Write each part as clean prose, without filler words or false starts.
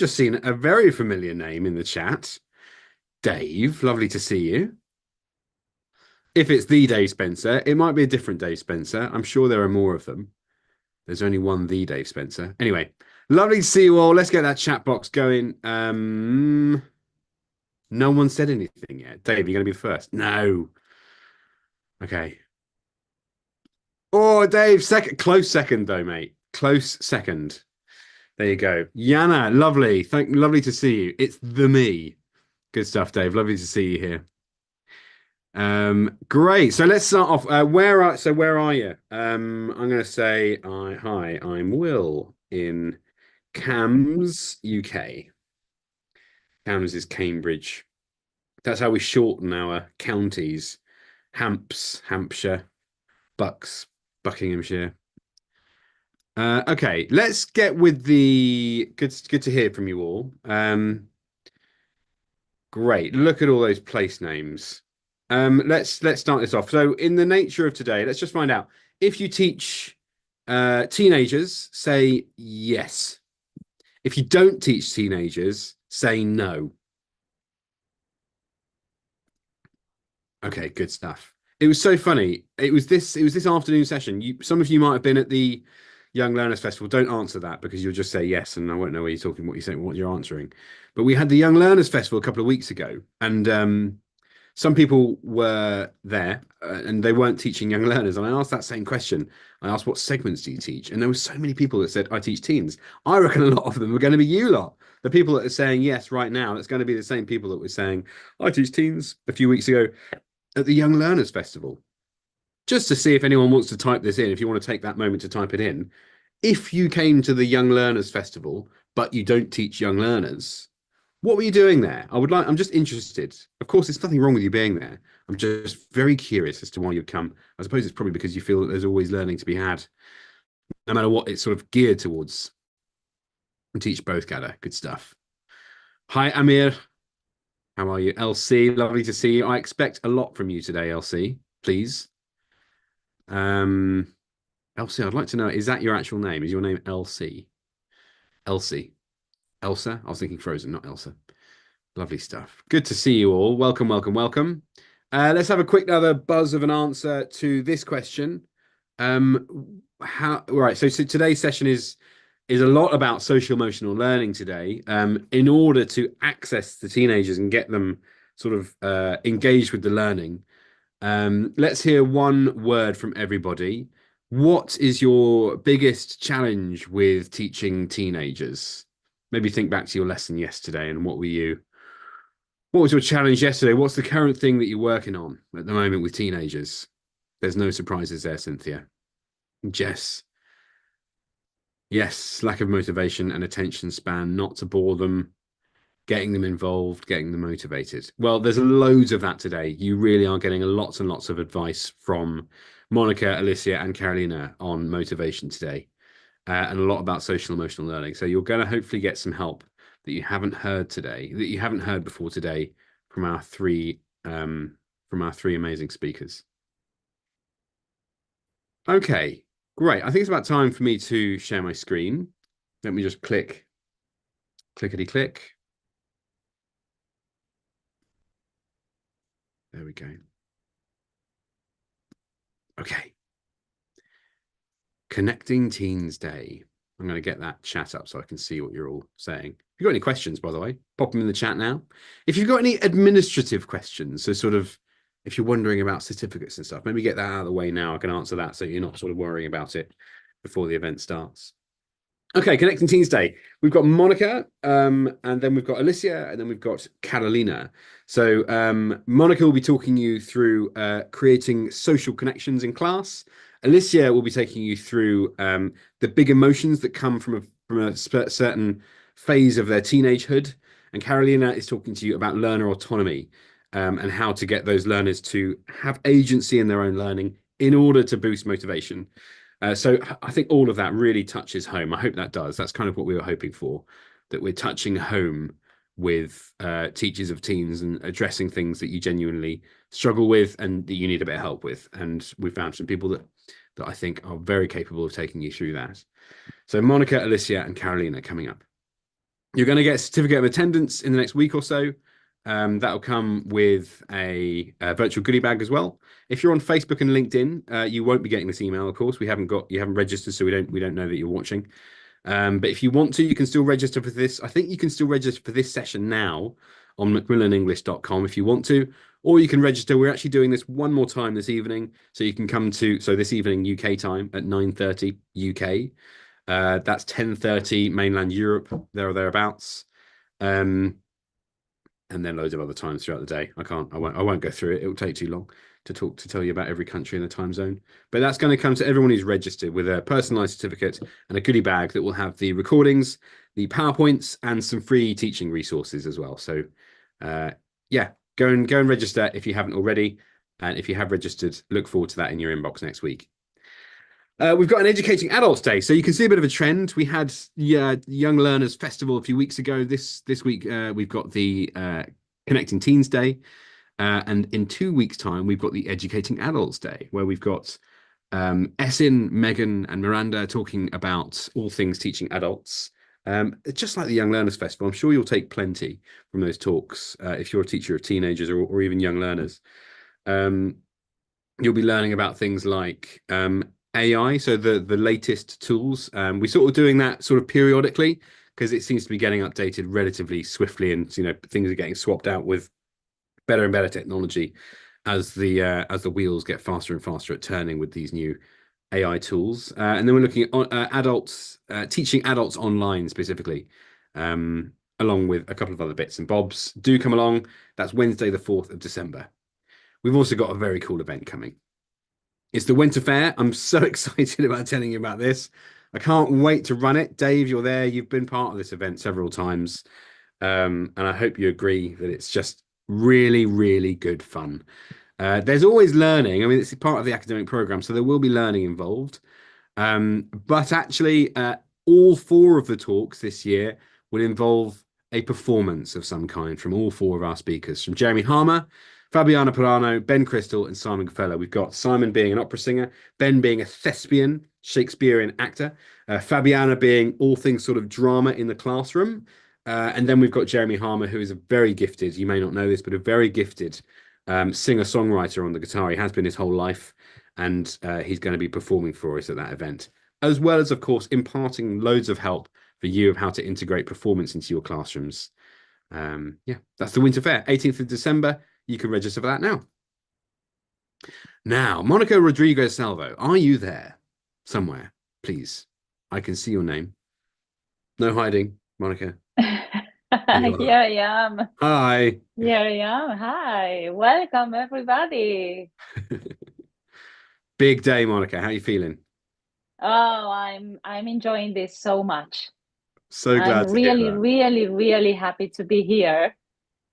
just seen a very familiar name in the chat. Dave, lovely to see you. If it's the Dave Spencer, it might be a different Dave Spencer. I'm sure there are more of them. There's only one the Dave Spencer. Anyway, lovely to see you all. Let's get that chat box going. No one said anything yet. Dave, you're going to be the first. No. Okay. Oh, Dave, second, close second though, mate. Close second. There you go. Yana, lovely. Lovely to see you. It's the me. Good stuff, Dave. Lovely to see you here. Great. So let's start off. Where are you? I'm gonna say hi, I'm Will in Cams, UK. Cams is Cambridge. That's how we shorten our counties. Hamps, Hampshire, Bucks, Buckinghamshire. Okay, let's get with the good to hear from you all. Great. Look at all those place names. Let's start this off. So, in the nature of today, let's just find out if you teach teenagers, say yes. If you don't teach teenagers, say no. Okay, good stuff. It was so funny. It was this afternoon session. Some of you might have been at the Young Learners Festival. Don't answer that because you'll just say yes, and I won't know what you're talking, what you're saying, what you're answering. But we had the Young Learners Festival a couple of weeks ago, and some people were there and they weren't teaching young learners. And I asked that same question. I asked, what segments do you teach? And there were so many people that said, I teach teens. I reckon a lot of them are going to be you lot. The people that are saying yes right now, it's going to be the same people that were saying, I teach teens a few weeks ago at the Young Learners Festival. Just to see if anyone wants to type this in, if you want to take that moment to type it in. If you came to the Young Learners Festival, but you don't teach young learners, what were you doing there? I'm just interested. Of course, there's nothing wrong with you being there. I'm just very curious as to why you'd come. I suppose it's probably because you feel that there's always learning to be had, no matter what it's sort of geared towards. And teach both, Gada. Good stuff. Hi, Amir. How are you? LC, lovely to see you. I expect a lot from you today, LC. Please. Um, LC, I'd like to know, is that your actual name? Is your name LC? Elsie. Elsa? I was thinking Frozen, not Elsa. Lovely stuff. Good to see you all. Welcome, welcome, welcome. Let's have a quick another buzz of an answer to this question. Right, so today's session is a lot about social emotional learning today. In order to access the teenagers and get them sort of engaged with the learning. Let's hear one word from everybody. What is your biggest challenge with teaching teenagers? Maybe think back to your lesson yesterday and what was your challenge yesterday? What's the current thing that you're working on at the moment with teenagers? There's no surprises there, Cynthia. Jess. Yes, lack of motivation and attention span, not to bore them, getting them involved, getting them motivated. Well, there's loads of that today. You really are getting lots and lots of advice from Monica, Alicia, and Carolina on motivation today, and a lot about social emotional learning. So you're going to hopefully get some help that you haven't heard today, that you haven't heard before today from our three amazing speakers. Okay, great. I think it's about time for me to share my screen. Let me just clickety click. There we go. Okay. Connecting Teens Day. I'm going to get that chat up so I can see what you're all saying. If you've got any questions, by the way, pop them in the chat now. If you've got any administrative questions, so sort of if you're wondering about certificates and stuff, maybe get that out of the way now. I can answer that so you're not sort of worrying about it before the event starts. Okay, Connecting Teens Day. We've got Monica, and then we've got Alicia, and then we've got Carolina. So Monica will be talking you through creating social connections in class. Alicia will be taking you through the big emotions that come from a certain phase of their teenagehood. And Carolina is talking to you about learner autonomy and how to get those learners to have agency in their own learning in order to boost motivation. So I think all of that really touches home. I hope that does. That's kind of what we were hoping for, that we're touching home with teachers of teens and addressing things that you genuinely struggle with and that you need a bit of help with. And we found some people that I think are very capable of taking you through that. So Monica, Alicia, and Carolina coming up. You're going to get a certificate of attendance in the next week or so. That'll come with a virtual goodie bag as well. If you're on Facebook and LinkedIn, you won't be getting this email, of course. You haven't registered, so we don't know that you're watching. But if you want to, you can still register for this. I think you can still register for this session now on macmillanenglish.com if you want to, or you can register. We're actually doing this one more time this evening, so you can come to this evening UK time at 9:30 UK. That's 10:30 mainland Europe, there or thereabouts. Um, and then loads of other times throughout the day. I won't go through it. It will take too long to tell you about every country in the time zone. But that's going to come to everyone who's registered with a personalized certificate and a goodie bag that will have the recordings, the PowerPoints, and some free teaching resources as well. So, yeah, go and register if you haven't already, and if you have registered, look forward to that in your inbox next week. We've got an Educating Adults Day, so you can see a bit of a trend. We had Young Learners Festival a few weeks ago. This week we've got the Connecting Teens Day, and in 2 weeks' time we've got the Educating Adults Day, where we've got Esin, Megan, and Miranda talking about all things teaching adults. Just like the Young Learners Festival, I'm sure you'll take plenty from those talks if you're a teacher of teenagers or even young learners. You'll be learning about things like AI, so the latest tools. We're sort of doing that sort of periodically because it seems to be getting updated relatively swiftly, and things are getting swapped out with better and better technology as the wheels get faster and faster at turning with these new AI tools. And then we're looking at adults teaching adults online specifically, along with a couple of other bits and bobs. Do come along. That's Wednesday, the 4th of December. We've also got a very cool event coming. It's the Winter Fair. I'm so excited about telling you about this. I can't wait to run it. Dave, you're there. You've been part of this event several times. And I hope you agree that it's just really, really good fun. There's always learning. I mean, it's part of the academic program, so there will be learning involved. But actually, all four of the talks this year will involve a performance of some kind from all four of our speakers, from Jeremy Harmer, Fabiana Pirano, Ben Crystal, and Simon Gaffello. We've got Simon being an opera singer, Ben being a thespian, Shakespearean actor, Fabiana being all things sort of drama in the classroom. And then we've got Jeremy Harmer, who is a very gifted, you may not know this, but a very gifted singer-songwriter on the guitar. He has been his whole life, and he's going to be performing for us at that event, as well as, of course, imparting loads of help for you of how to integrate performance into your classrooms. Yeah, that's the Winter Fair, 18th of December. You can register for that now. Now, Monica Rodriguez Salvo, are you there somewhere? Please, I can see your name. No hiding, Monica. Here I am. Hi. Here I am. Hi. Welcome, everybody. Big day, Monica. How are you feeling? Oh, I'm enjoying this so much. So I'm glad to hear really, that. really, really happy to be here.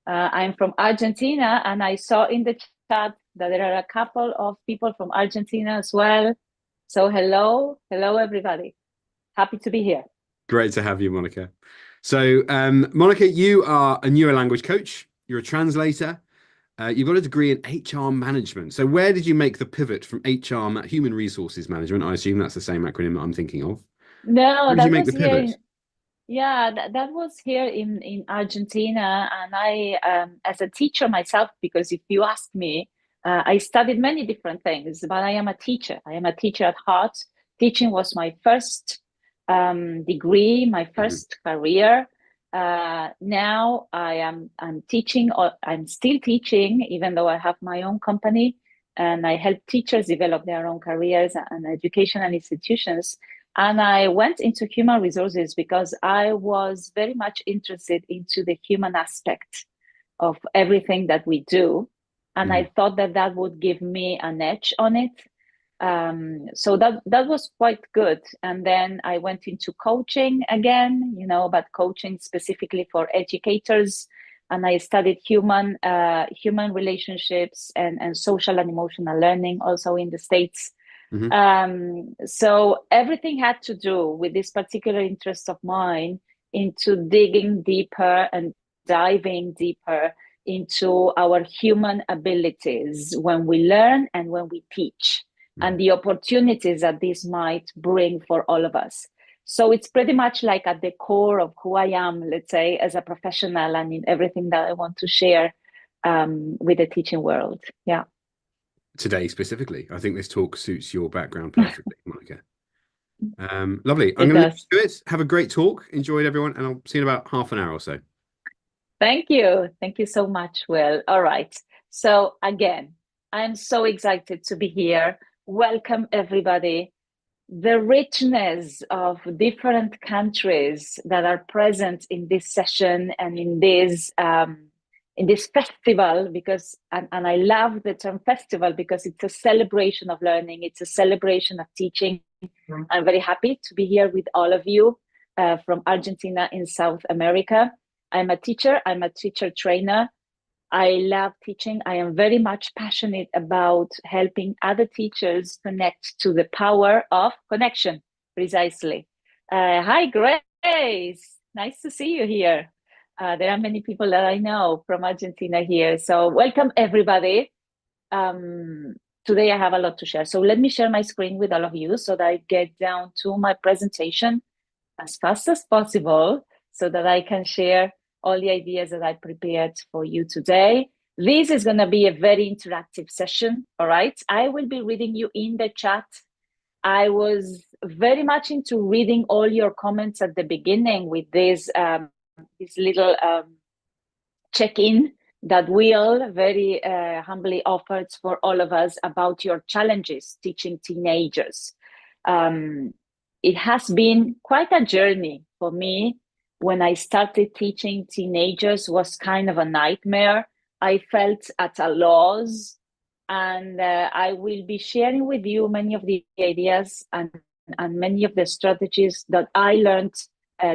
I'm from Argentina, and I saw in the chat that there are a couple of people from Argentina as well. So hello, everybody. Happy to be here. Great to have you, Monica. So, Monica, you are a neurolanguage coach. You're a translator. You've got a degree in HR management. So, where did you make the pivot from HR, human resources management? I assume that's the same acronym that I'm thinking of. No, Where did you that make was the here pivot? in Yeah, that was here in Argentina, and I, as a teacher myself, because if you ask me, I studied many different things, but I am a teacher. I am a teacher at heart. Teaching was my first degree, my Mhm. first career. Now I'm teaching, or I'm still teaching, even though I have my own company, and I help teachers develop their own careers and educational institutions. And I went into human resources because I was very much interested into the human aspect of everything that we do. And Mhm. I thought that that would give me an edge on it. So that was quite good. And then I went into coaching again, but coaching specifically for educators. And I studied human relationships and social and emotional learning also in the States. Mhm. So everything had to do with this particular interest of mine into digging deeper and diving deeper into our human abilities when we learn and when we teach, and Mhm. the opportunities that this might bring for all of us. So it's pretty much like at the core of who I am, let's say, as a professional, and in everything that I want to share with the teaching world. Yeah. Today specifically, I think this talk suits your background perfectly, Monica. Lovely. I'm It going to leave does. you to it. Have a great talk. Enjoyed everyone, and I'll see you in about half an hour or so. Thank you. Thank you so much, Will. All right. So again, I'm so excited to be here. Welcome, everybody. The richness of different countries that are present in this session and in this festival, because and I love the term festival because it's a celebration of learning, it's a celebration of teaching. I'm very happy to be here with all of you from Argentina in South America. I'm a teacher, I'm a teacher trainer. I love teaching. I am very much passionate about helping other teachers connect to the power of connection, precisely. Hi, Grace. Nice to see you here. There are many people that I know from Argentina here. So welcome, everybody. Today I have a lot to share. So let me share my screen with all of you so that I get down to my presentation as fast as possible so that I can share all the ideas that I prepared for you today. This is going to be a very interactive session, all right? I will be reading you in the chat. I was very much into reading all your comments at the beginning with this little check-in that Will very humbly offered for all of us about your challenges teaching teenagers. It has been quite a journey for me. When I started teaching teenagers was kind of a nightmare. I felt at a loss, and I will be sharing with you many of the ideas and many of the strategies that I learned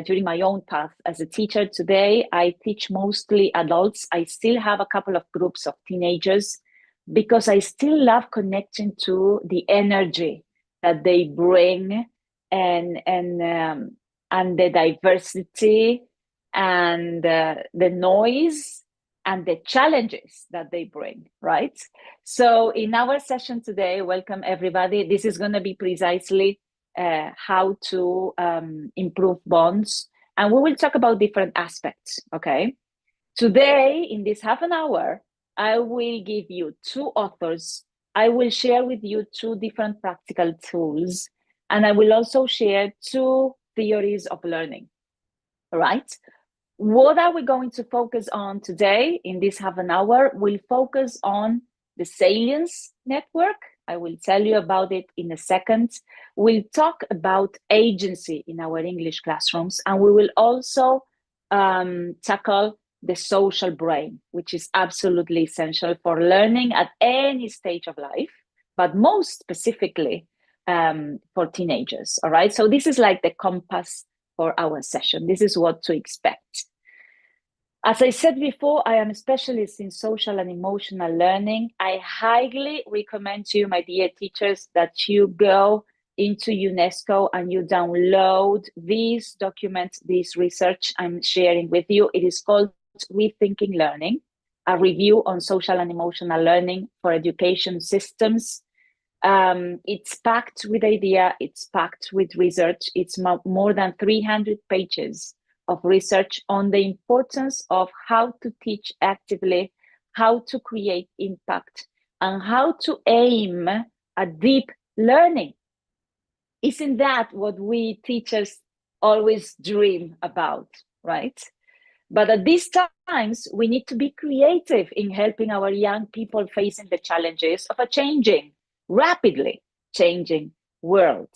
during my own path as a teacher. Today, I teach mostly adults. I still have a couple of groups of teenagers because I still love connecting to the energy that they bring and the diversity and the noise and the challenges that they bring, right? So in our session today, welcome everybody. This is going to be precisely how to improve bonds. And we will talk about different aspects, okay? Today, in this half an hour, I will give you two authors. I will share with you two different practical tools, and I will also share two theories of learning, all right? What are we going to focus on today in this half an hour? We'll focus on the salience network. I will tell you about it in a second. We'll talk about agency in our English classrooms, and we will also tackle the social brain, which is absolutely essential for learning at any stage of life, but most specifically for teenagers, all right? So this is like the compass for our session. This is what to expect. As I said before, I am a specialist in social and emotional learning. I highly recommend to you, my dear teachers, that you go into UNESCO and you download this document, this research I'm sharing with you. It is called Rethinking Learning, a review on social and emotional learning for education systems. It's packed with idea, it's packed with research. It's more than 300 pages of research on the importance of how to teach actively, how to create impact, and how to aim at deep learning. Isn't that what we teachers always dream about, right? But at these times, we need to be creative in helping our young people facing the challenges of a changing, rapidly changing world.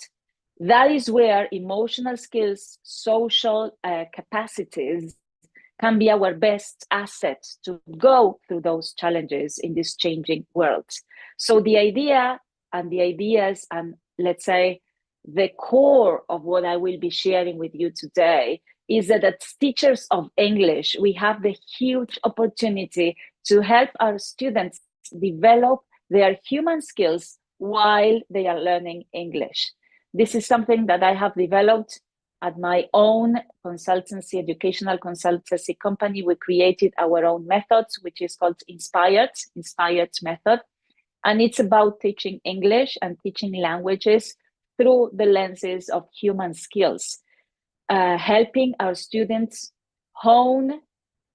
That is where emotional skills, social capacities can be our best assets to go through those challenges in this changing world. So the idea and the ideas and let's say the core of what I will be sharing with you today is that as teachers of English, we have the huge opportunity to help our students develop their human skills while they are learning English. This is something that I have developed at my own consultancy, educational consultancy company. We created our own methods, which is called Inspired Method. And it's about teaching English and teaching languages through the lenses of human skills. helping our students hone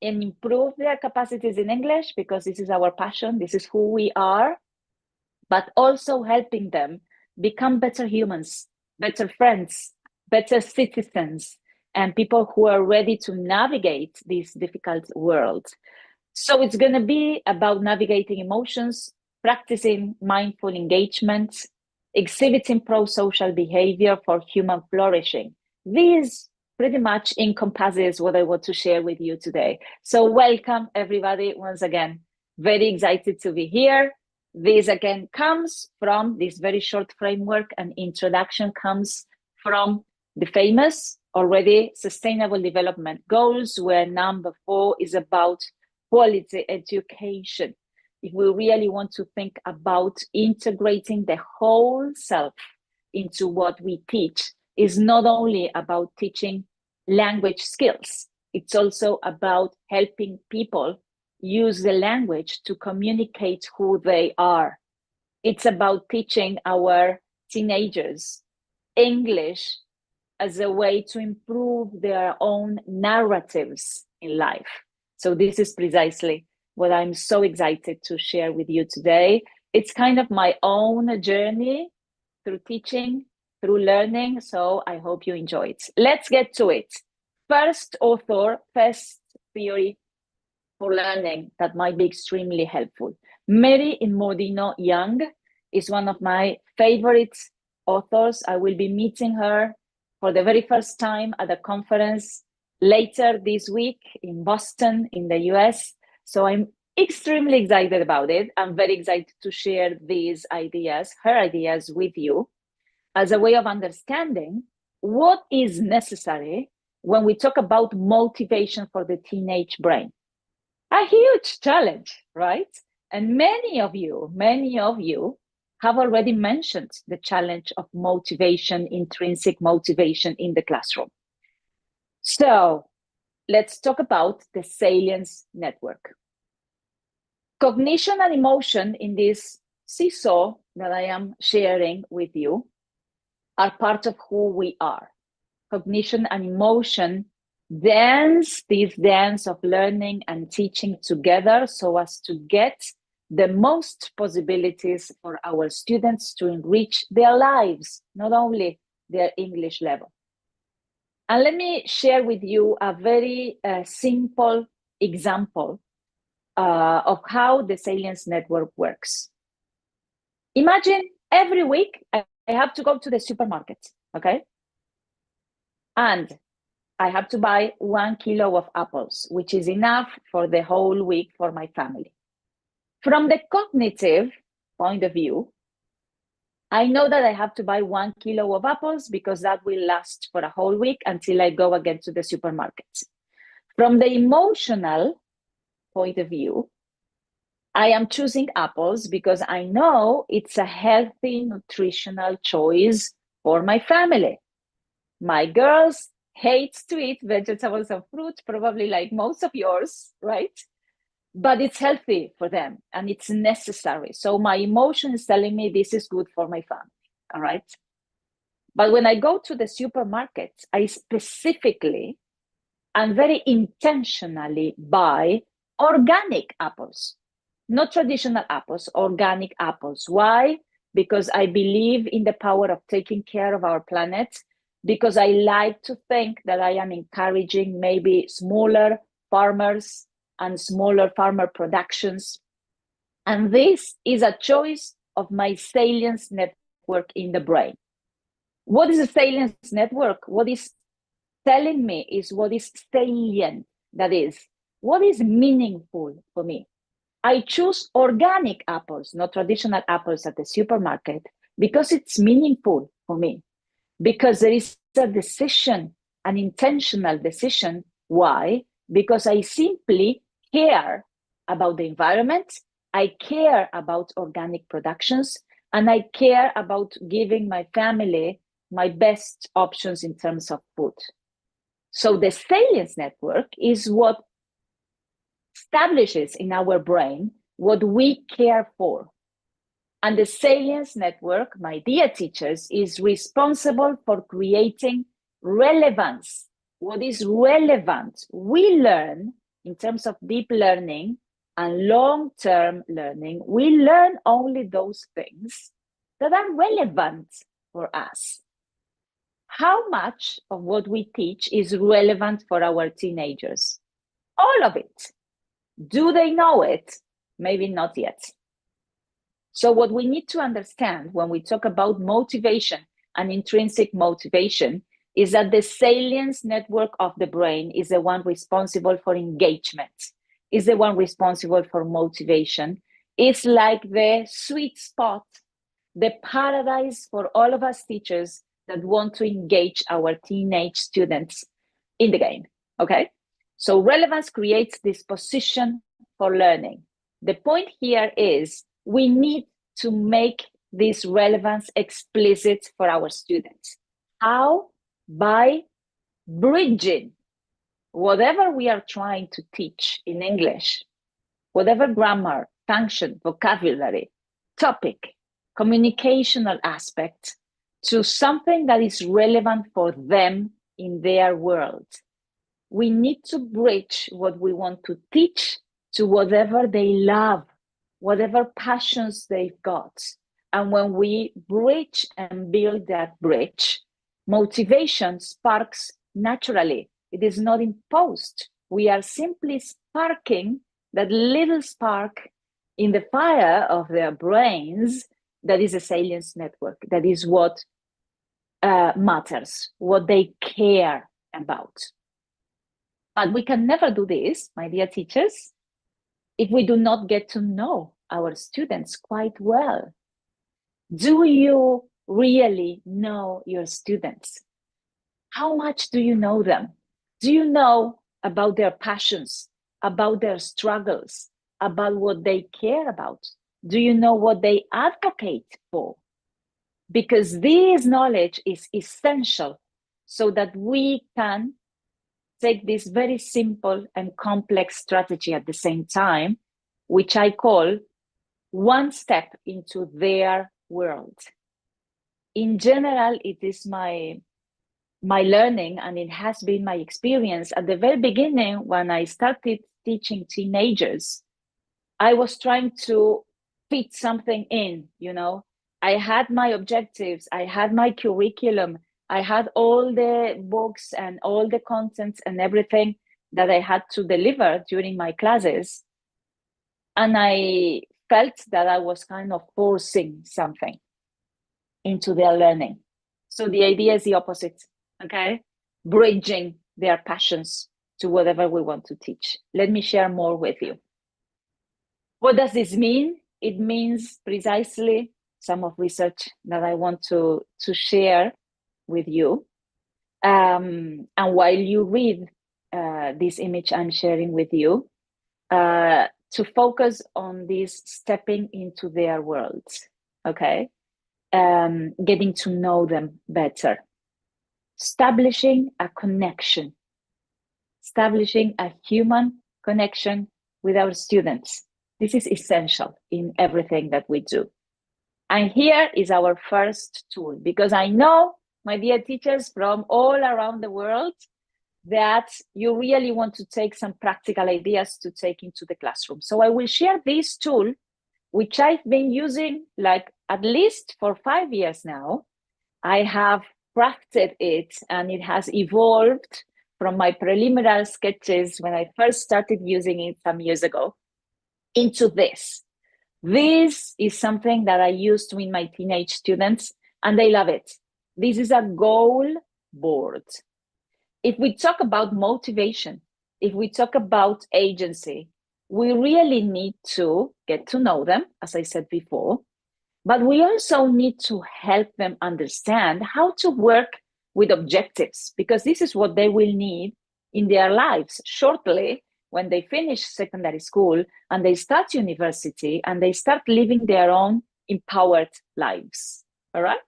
and improve their capacities in English, because this is our passion, this is who we are, but also helping them become better humans, better friends, better citizens, and people who are ready to navigate this difficult world. So it's going to be about navigating emotions, practicing mindful engagement, exhibiting pro-social behavior for human flourishing. This pretty much encompasses what I want to share with you today. So welcome, everybody, once again. Very excited to be here. This again comes from this very short framework, and introduction comes from the famous already Sustainable Development Goals, where number 4 is about quality education. If we really want to think about integrating the whole self into what we teach, is not only about teaching language skills, it's also about helping people use the language to communicate who they are. It's about teaching our teenagers English as a way to improve their own narratives in life. So this is precisely what I'm so excited to share with you today. It's kind of my own journey through teaching, through learning. So I hope you enjoy it. Let's get to it. First author, first theory for learning that might be extremely helpful. Mary Imodino Young is one of my favorite authors. I will be meeting her for the very first time at a conference later this week in Boston, in the US. So I'm extremely excited about it. I'm very excited to share these ideas, her ideas, with you as a way of understanding what is necessary when we talk about motivation for the teenage brain. A huge challenge, right? And many of you have already mentioned the challenge of motivation, intrinsic motivation in the classroom. So let's talk about the salience network. Cognition and emotion in this seesaw that I am sharing with you are part of who we are. Cognition and emotion dance, this dance of learning and teaching together so as to get the most possibilities for our students to enrich their lives, not only their English level. And let me share with you a very simple example of how the salience network works. Imagine every week I have to go to the supermarket, okay? And I have to buy 1 kilo of apples, which is enough for the whole week for my family. From the cognitive point of view, I know that I have to buy 1 kilo of apples because that will last for a whole week until I go again to the supermarket. From the emotional point of view, I am choosing apples because I know it's a healthy, nutritional choice for my family. My girls hate to eat vegetables and fruit, probably like most of yours, right? But it's healthy for them and it's necessary. So my emotion is telling me this is good for my family, all right? But when I go to the supermarket, I specifically and very intentionally buy organic apples, not traditional apples, organic apples. Why? Because I believe in the power of taking care of our planet, because I like to think that I am encouraging maybe smaller farmers and smaller farmer productions. And this is a choice of my salience network in the brain. What is a salience network? What is telling me is what is salient, that is, what is meaningful for me. I choose organic apples, not traditional apples at the supermarket, because it's meaningful for me, because there is a decision, an intentional decision. Why? Because I simply care about the environment, I care about organic productions, and I care about giving my family my best options in terms of food. So the salience network is what establishes in our brain what we care for. And the salience network, my dear teachers, is responsible for creating relevance. What is relevant? We learn in terms of deep learning and long-term learning, we learn only those things that are relevant for us. How much of what we teach is relevant for our teenagers? All of it. Do they know it? Maybe not yet. So what we need to understand when we talk about motivation and intrinsic motivation is that the salience network of the brain is the one responsible for engagement, is the one responsible for motivation. It's like the sweet spot, the paradise for all of us teachers that want to engage our teenage students in the game, okay? So relevance creates disposition for learning. The point here is we need to make this relevance explicit for our students. How? By bridging whatever we are trying to teach in English, whatever grammar, function, vocabulary, topic, communicational aspect, to something that is relevant for them in their world. We need to bridge what we want to teach to whatever they love, whatever passions they've got. And when we bridge and build that bridge, motivation sparks naturally. It is not imposed. We are simply sparking that little spark in the fire of their brains that is a salience network. That is what matters, what they care about. But we can never do this, my dear teachers, if we do not get to know our students quite well. Do you really know your students? How much do you know them? Do you know about their passions, about their struggles, about what they care about? Do you know what they advocate for? Because this knowledge is essential so that we can take this very simple and complex strategy at the same time, which I call one step into their world. In general, it is my learning, and it has been my experience at the very beginning when I started teaching teenagers. I was trying to fit something in, you know. I had my objectives, I had my curriculum, I had all the books and all the content and everything that I had to deliver during my classes. And I felt that I was kind of forcing something into their learning. So the idea is the opposite, okay? Bridging their passions to whatever we want to teach. Let me share more with you. What does this mean? It means precisely some of research that I want to share with you. And while you read this image I'm sharing with you, to focus on this stepping into their worlds, okay? Getting to know them better, establishing a connection, establishing a human connection with our students. This is essential in everything that we do. And here is our first tool, because I know, my dear teachers from all around the world, that you really want to take some practical ideas to take into the classroom. So I will share this tool, which I've been using like at least for 5 years now. I have crafted it and it has evolved from my preliminary sketches when I first started using it some years ago into this. This is something that I used with my teenage students and they love it. This is a goal board. If we talk about motivation, if we talk about agency, we really need to get to know them, as I said before, but we also need to help them understand how to work with objectives, because this is what they will need in their lives shortly when they finish secondary school and they start university and they start living their own empowered lives, all right?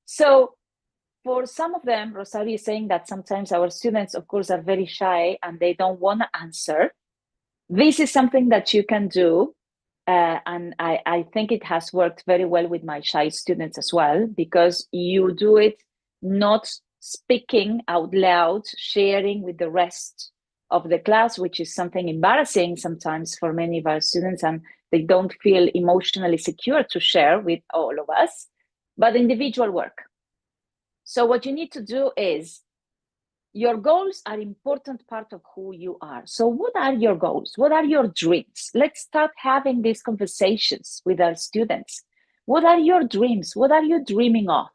So for some of them, Rosario is saying that sometimes our students, of course, are very shy and they don't want to answer. This is something that you can do. And I think it has worked very well with my shy students as well, because you do it not speaking out loud, sharing with the rest of the class, which is something embarrassing sometimes for many of our students, and they don't feel emotionally secure to share with all of us, but individual work. So what you need to do is, your goals are important part of who you are. So what are your goals? What are your dreams? Let's start having these conversations with our students. What are your dreams? What are you dreaming of?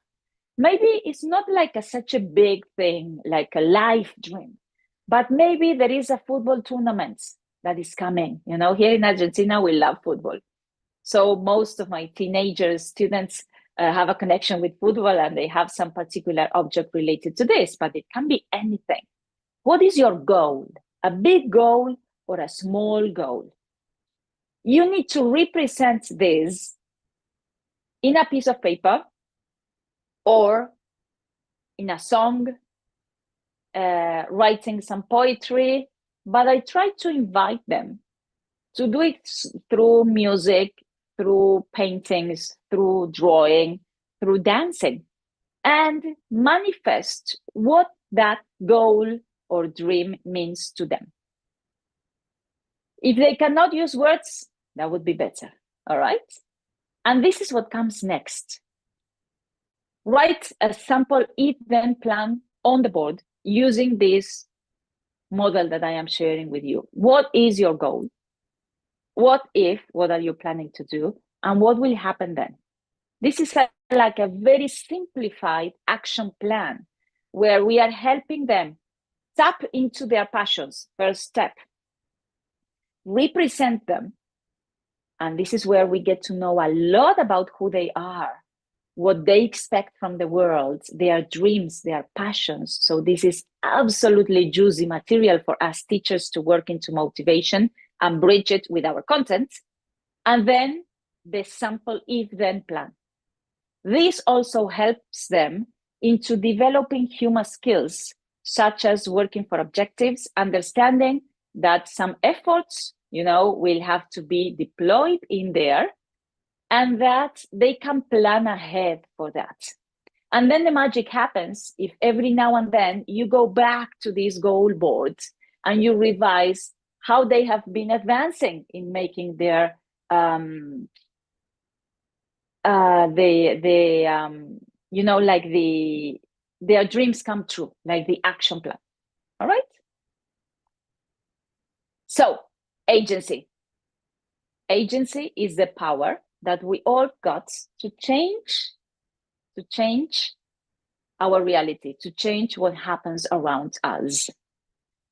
Maybe it's not like such a big thing, like a life dream, but maybe there is a football tournament that is coming. You know, here in Argentina, we love football. So most of my teenagers, students have a connection with football, and they have some particular object related to this, but it can be anything. What is your goal? A big goal or a small goal? You need to represent this in a piece of paper or in a song, writing some poetry, but I try to invite them to do it through music, through paintings, through drawing, through dancing, and manifest what that goal or dream means to them. If they cannot use words, that would be better, all right? And this is what comes next. Write a sample if-then plan on the board using this model that I am sharing with you. What is your goal? What are you planning to do? And what will happen then? This is like a very simplified action plan where we are helping them tap into their passions, first step, represent them. And this is where we get to know a lot about who they are, what they expect from the world, their dreams, their passions. So this is absolutely juicy material for us teachers to work into motivation and bridge it with our content. And then the sample if-then plan. This also helps them into developing human skills, such as working for objectives, understanding that some efforts, will have to be deployed in there, and that they can plan ahead for that. And then the magic happens if every now and then you go back to these goal boards and you revise how they have been advancing in making their their dreams come true, like the action plan. All right. So agency is the power that we all got to change our reality, to change what happens around us.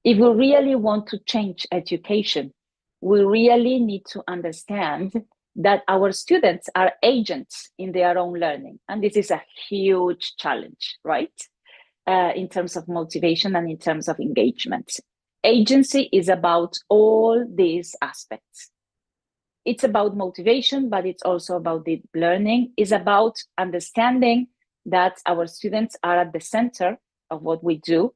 If we really want to change education, we really need to understand that our students are agents in their own learning. And this is a huge challenge, right? In terms of motivation and in terms of engagement. Agency is about all these aspects. It's about motivation, but it's also about deep learning. It's about understanding that our students are at the center of what we do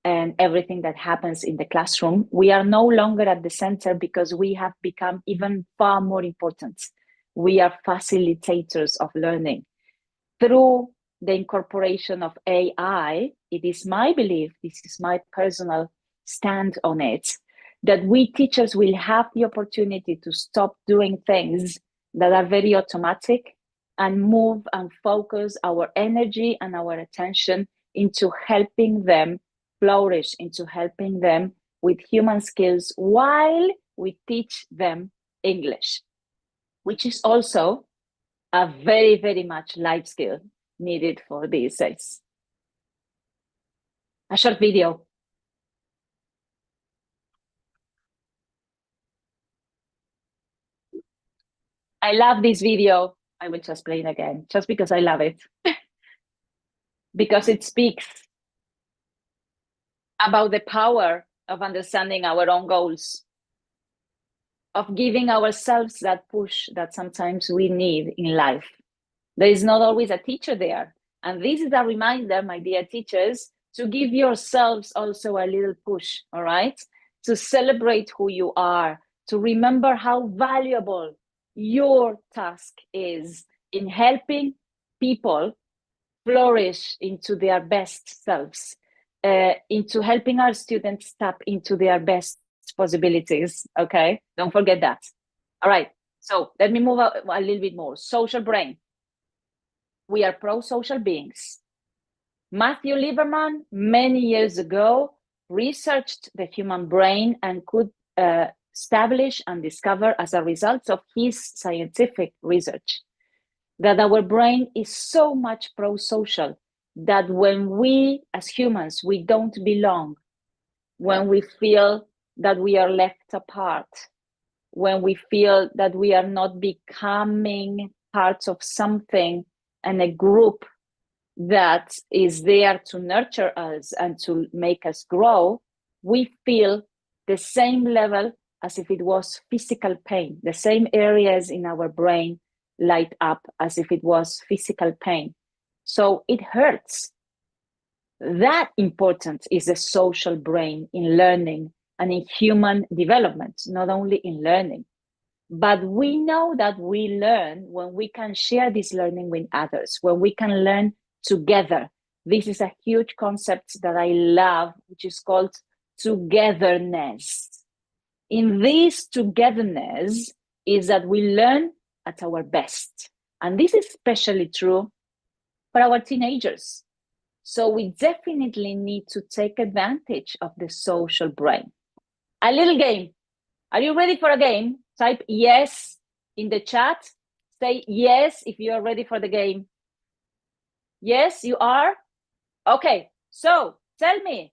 and everything that happens in the classroom. We are no longer at the center because we have become even far more important. We are facilitators of learning. Through the incorporation of AI, it is my belief, this is my personal stand on it, that we teachers will have the opportunity to stop doing things that are very automatic and move and focus our energy and our attention into helping them flourish, into helping them with human skills while we teach them English, which is also a very, very much life skill needed for these days. A short video. I love this video. I will just play it again, just because I love it. Because it speaks about the power of understanding our own goals, of giving ourselves that push that sometimes we need in life. There is not always a teacher there. And this is a reminder, my dear teachers, to give yourselves also a little push, all right? To celebrate who you are, to remember how valuable your task is in helping people flourish into their best selves, into helping our students tap into their best possibilities. Okay, don't forget that. All right, so let me move a little bit more. Social brain. We are pro-social beings. Matthew Lieberman, many years ago, researched the human brain and could establish and discover, as a result of his scientific research, that our brain is so much pro-social that when we, as humans, we don't belong, when we feel that we are left apart, when we feel that we are not becoming part of something and a group that is there to nurture us and to make us grow, we feel the same level as if it was physical pain. The same areas in our brain light up as if it was physical pain. So it hurts. That important is the social brain in learning and in human development, not only in learning. But we know that we learn when we can share this learning with others, when we can learn together. This is a huge concept that I love, which is called togetherness. In this togetherness is that we learn at our best. And this is especially true for our teenagers. So we definitely need to take advantage of the social brain. A little game. Are you ready for a game? Type yes in the chat. Say yes if you are ready for the game. Yes, you are? Okay, so tell me,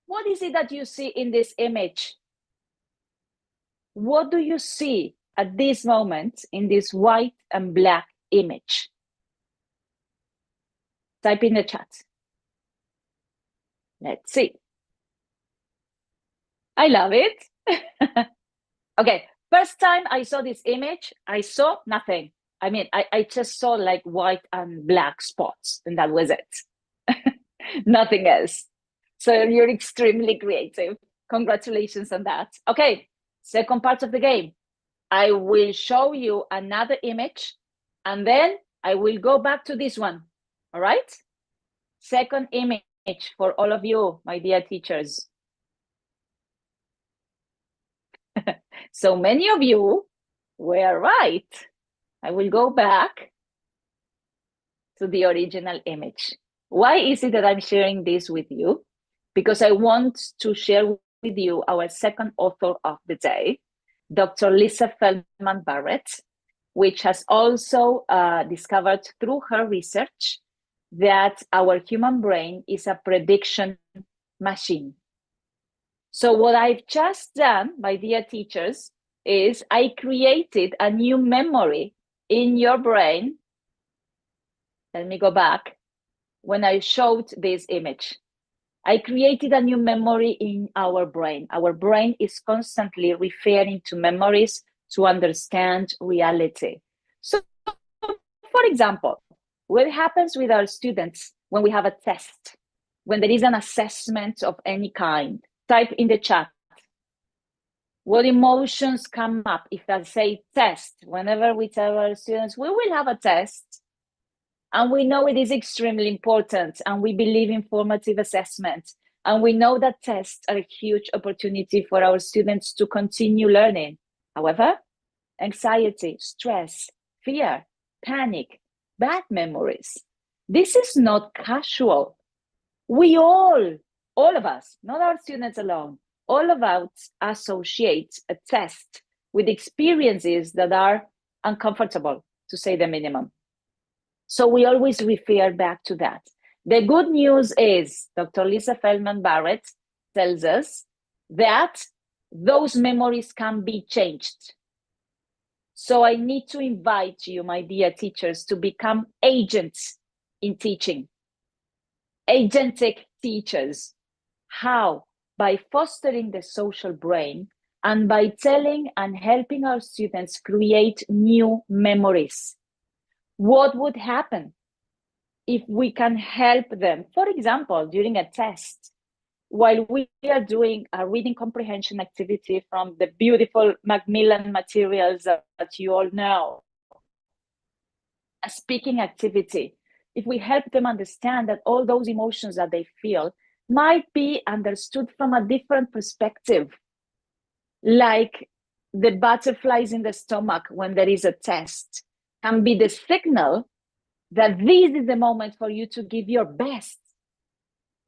what is it that you see in this image? What do you see at this moment in this white and black image? Type in the chat. Let's see. I love it. Okay, first time I saw this image, I saw nothing. I mean, I just saw like white and black spots, and that was it. Nothing else. So you're extremely creative. Congratulations on that. Okay, second part of the game. I will show you another image, and then I will go back to this one. All right? Second image for all of you, my dear teachers. So many of you were right. I will go back to the original image. Why is it that I'm sharing this with you? Because I want to share with you our second author of the day, Dr. Lisa Feldman Barrett, which has also discovered through her research that our human brain is a prediction machine. So what I've just done, my dear teachers, is I created a new memory in your brain. Let me go back. When I showed this image, I created a new memory in our brain. Our brain is constantly referring to memories to understand reality. So, for example, what happens with our students when we have a test, when there is an assessment of any kind? Type in the chat. What emotions come up if I say test? Whenever we tell our students, we will have a test, and we know it is extremely important, and we believe in formative assessment, and we know that tests are a huge opportunity for our students to continue learning. However, anxiety, stress, fear, panic, bad memories, this is not casual. We all of us, not our students alone, all of us associate a test with experiences that are uncomfortable, to say the minimum. So we always refer back to that. The good news is Dr. Lisa Feldman Barrett tells us that those memories can be changed. So I need to invite you, my dear teachers, to become agents in teaching. Agentic teachers. How? By fostering the social brain and by telling and helping our students create new memories. What would happen if we can help them, for example, during a test, while we are doing a reading comprehension activity from the beautiful Macmillan materials that you all know, a speaking activity, if we help them understand that all those emotions that they feel might be understood from a different perspective, like the butterflies in the stomach when there is a test can be the signal that this is the moment for you to give your best,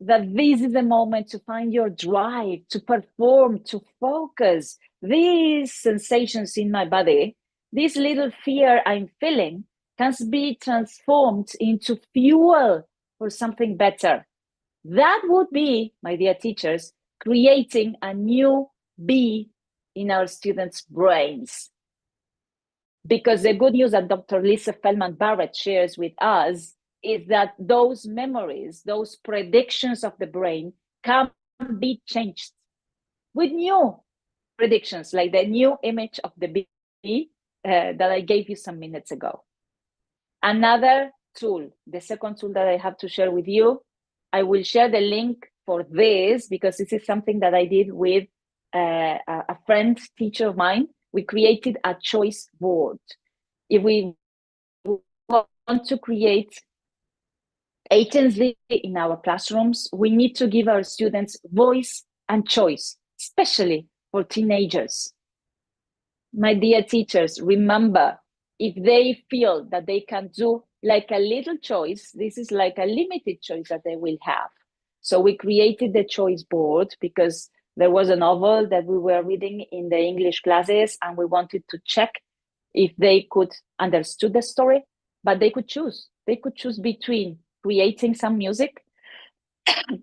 that this is the moment to find your drive, to perform, to focus. These sensations in my body, this little fear I'm feeling, can be transformed into fuel for something better. That would be, my dear teachers, creating a new bee in our students' brains. Because the good news that Dr. Lisa Feldman Barrett shares with us is that those memories, those predictions of the brain can be changed with new predictions, like the new image of the bee that I gave you some minutes ago. Another tool, the second tool that I have to share with you, I will share the link for this because this is something that I did with a friend, teacher of mine. We created a choice board. If we want to create agency in our classrooms, we need to give our students voice and choice, especially for teenagers. My dear teachers, remember, if they feel that they can do like a little choice, this is like a limited choice that they will have. So we created the choice board because there was a novel that we were reading in the English classes, and we wanted to check if they could understood the story, but they could choose. They could choose between creating some music,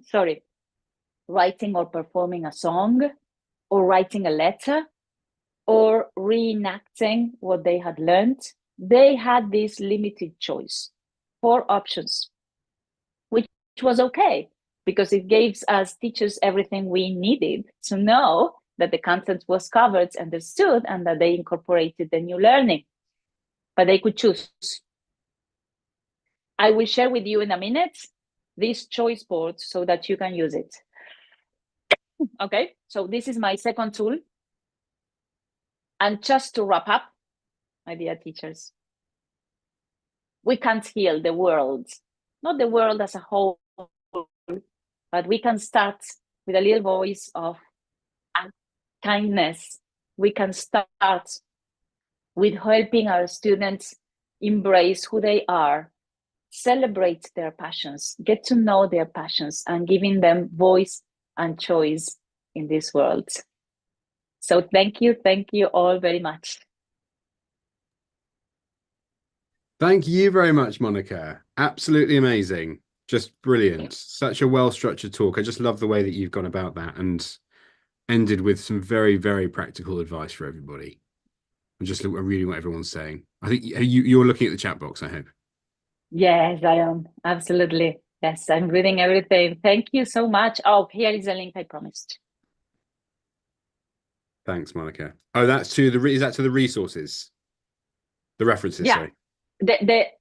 sorry, writing or performing a song, or writing a letter, or reenacting what they had learned. They had this limited choice, 4 options, which was okay because it gave us teachers everything we needed to know that the content was covered, understood, and that they incorporated the new learning. But they could choose. I will share with you in a minute this choice board so that you can use it. Okay, so this is my second tool. And just to wrap up, my dear teachers, we can't heal the world, not the world as a whole, but we can start with a little voice of kindness. We can start with helping our students embrace who they are, celebrate their passions, get to know their passions, and giving them voice and choice in this world. So thank you all very much. Thank you very much, Monica. Absolutely amazing. Just brilliant. Such a well-structured talk. I just love the way that you've gone about that and ended with some very, very practical advice for everybody. I'm just reading what everyone's saying. I think you're looking at the chat box, I hope. Yes, I am. Absolutely. Yes, I'm reading everything. Thank you so much. Oh, here is a link I promised. Thanks, Monica. Oh, that's to the is that to the resources? The references, Yeah. sorry.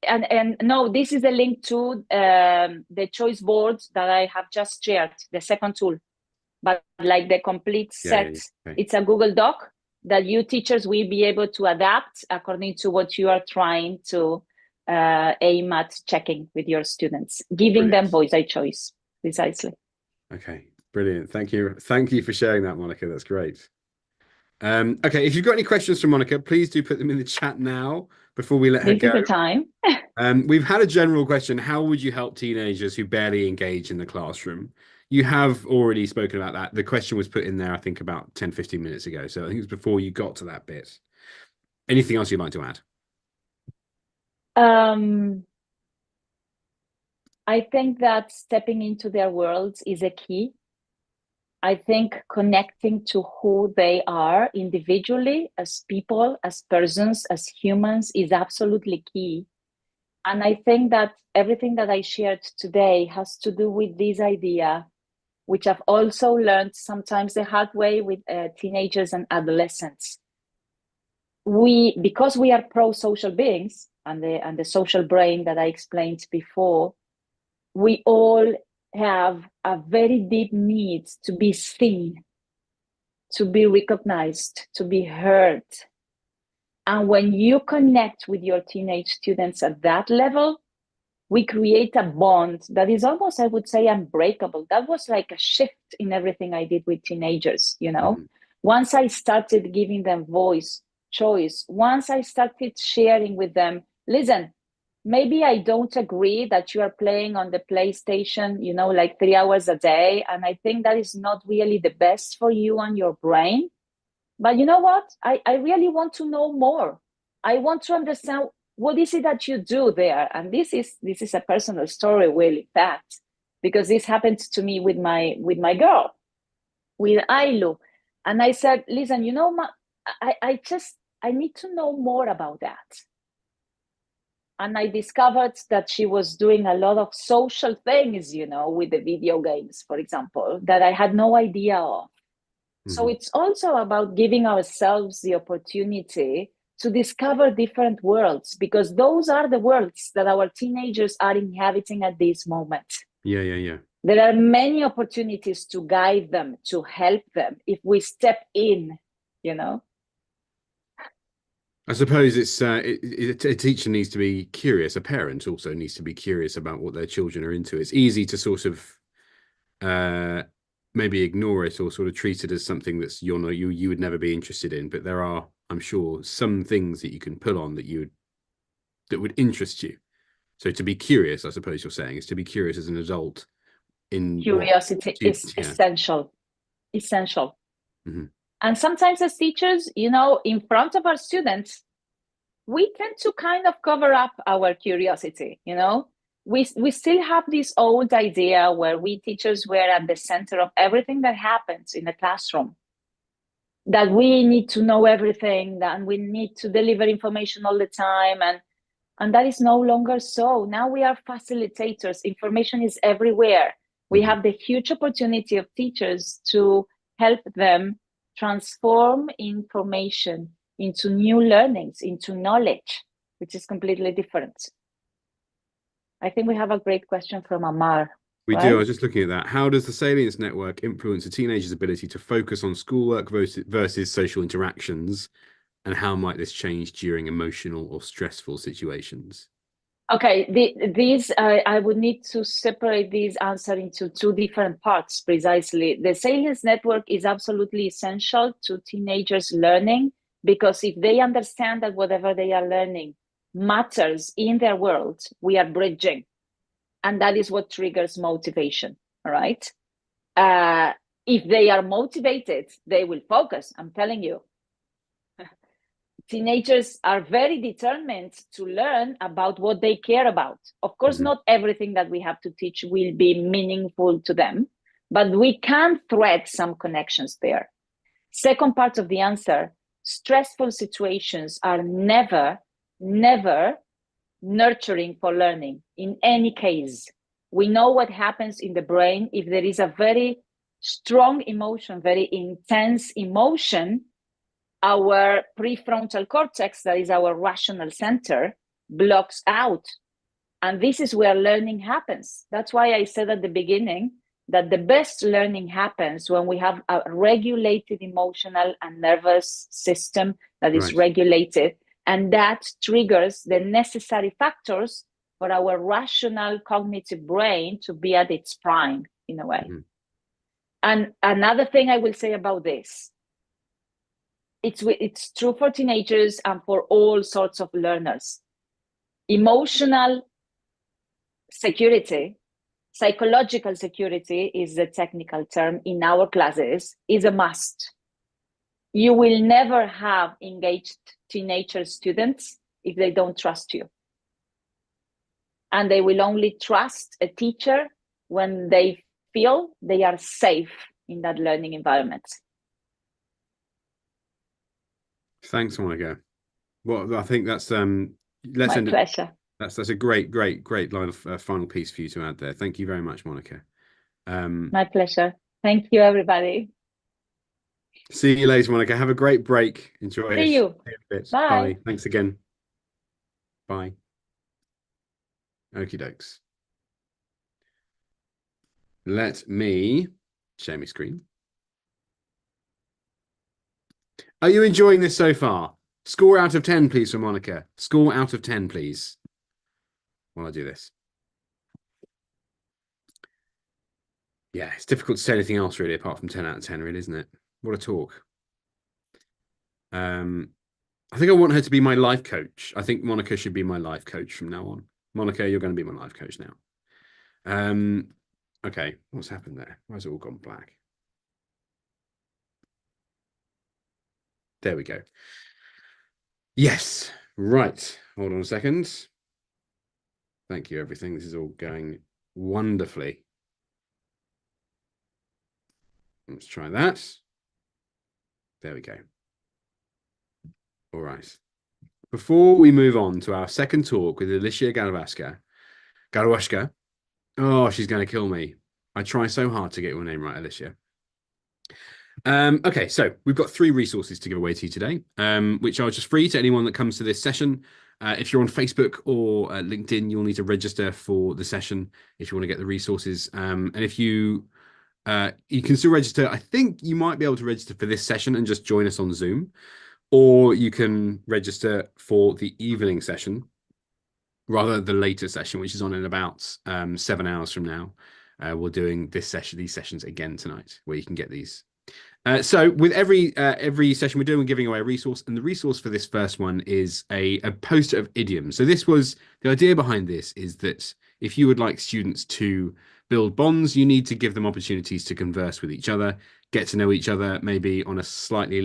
And no, this is a link to the choice board that I have just shared, the second tool. But like the complete set, Okay. It's a Google Doc that you teachers will be able to adapt according to what you are trying to aim at checking with your students, giving them voice and choice, precisely. Okay, brilliant. Thank you. Thank you for sharing that, Monica. That's great. Okay, if you've got any questions for Monica, please do put them in the chat now before we let her This go. is the time. We've had a general question. How would you help teenagers who barely engage in the classroom? You have already spoken about that. The question was put in there, I think, about 10, 15 minutes ago. So I think it was before you got to that bit. Anything else you'd like to add? I think that stepping into their worlds is a key. I think connecting to who they are individually, as people, as persons, as humans, is absolutely key. And I think that everything that I shared today has to do with this idea, which I've also learned sometimes the hard way with teenagers and adolescents. Because we are pro-social beings, and the social brain that I explained before, we all have a very deep need to be seen, to be recognized, to be heard. And when you connect with your teenage students at that level, we create a bond that is almost, I would say, unbreakable. That was like a shift in everything I did with teenagers, you know. Mhm. Once I started giving them voice, choice, once I started sharing with them, listen, maybe I don't agree that you are playing on the PlayStation, you know, like 3 hours a day. And I think that is not really the best for you and your brain. But you know what? I really want to know more. I want to understand what is it that you do there. And this is a personal story, really, that because this happened to me with my girl, with Ailu. And I said, listen, you know, I need to know more about that. And I discovered that she was doing a lot of social things, you know, with the video games, for example, that I had no idea of. So Mhm. it's also about giving ourselves the opportunity to discover different worlds, because those are the worlds that our teenagers are inhabiting at this moment. Yeah, yeah, yeah. There are many opportunities to guide them, to help them if we step in, you know. I suppose a teacher needs to be curious. A parent also needs to be curious about what their children are into. It's easy to sort of uh, maybe ignore it or sort of treat it as something that's you would never be interested in. But there are, I'm sure, some things that you can pull on that would interest you. So to be curious, I suppose you're saying, is to be curious as an adult in what? Curiosity is Yeah. essential, essential. Hmm. And sometimes as teachers, you know, in front of our students, we tend to kind of cover up our curiosity, you know. We still have this old idea where we teachers were at the center of everything that happens in the classroom, that we need to know everything, that we need to deliver information all the time, and that is no longer so. Now we are facilitators. Information is everywhere. We Hmm. have the huge opportunity of teachers to help them transform information into new learnings, into knowledge, which is completely different. I think we have a great question from Amar, We do. I right? was just looking at that. How does the salience network influence a teenager's ability to focus on schoolwork versus social interactions? And how might this change during emotional or stressful situations? Okay, these I would need to separate these answer into two different parts precisely. The salience network is absolutely essential to teenagers learning, because if they understand that whatever they are learning matters in their world, we are bridging, and that is what triggers motivation. All right. Uh, if they are motivated, they will focus. I'm telling you, teenagers are very determined to learn about what they care about. Of course, Hmm. not everything that we have to teach will be meaningful to them, but we can thread some connections there. Second part of the answer, stressful situations are never, never nurturing for learning in any case. We know what happens in the brain if there is a very strong emotion, very intense emotion. Our prefrontal cortex, that is our rational center, blocks out. And this is where learning happens. That's why I said at the beginning that the best learning happens when we have a regulated emotional and nervous system that is Right. regulated. And that triggers the necessary factors for our rational cognitive brain to be at its prime, in a way. Hmm. And another thing I will say about this, it's true for teenagers and for all sorts of learners. Emotional security, psychological security is the technical term in our classes, is a must. You will never have engaged teenager students if they don't trust you. And they will only trust a teacher when they feel they are safe in that learning environment. Thanks, Monica. Well, I think that's let's My end it. pleasure. That's a great line of final piece for you to add there. Thank you very much, Monica. Um, My pleasure. Thank you, everybody. See you later, Monica. Have a great break. Enjoy it. See See you. you in a bit. Bye. Bye. Thanks again. Bye. Okie dokes. Let me share my screen. Are you enjoying this so far? Score out of 10, please, for Monica. Score out of 10, please. While I do this. Yeah, it's difficult to say anything else really apart from 10 out of 10, really, isn't it? What a talk. Um, I think I want her to be my life coach. I think Monica should be my life coach from now on. Monica, you're going to be my life coach now. Um, okay, what's happened there? Why has it all gone black? There we go. Yes, right. Hold on a second. Thank you, everything. This is all going wonderfully. Let's try that. There we go. All right. Before we move on to our second talk with Alicia Garawashka. Oh, she's going to kill me. I try so hard to get your name right, Alicia. Okay, so we've got three resources to give away to you today, which are just free to anyone that comes to this session. If you're on Facebook or LinkedIn, you'll need to register for the session if you want to get the resources. And if you can still register, I think you might be able to register for this session and just join us on Zoom, or you can register for the evening session, rather the later session, which is on in about 7 hours from now. We're doing these sessions again tonight, where you can get these. So with every session we're doing, we're giving away a resource, and the resource for this first one is a poster of idioms. So this was the idea behind this is that if you would like students to build bonds, you need to give them opportunities to converse with each other, get to know each other, maybe on a slightly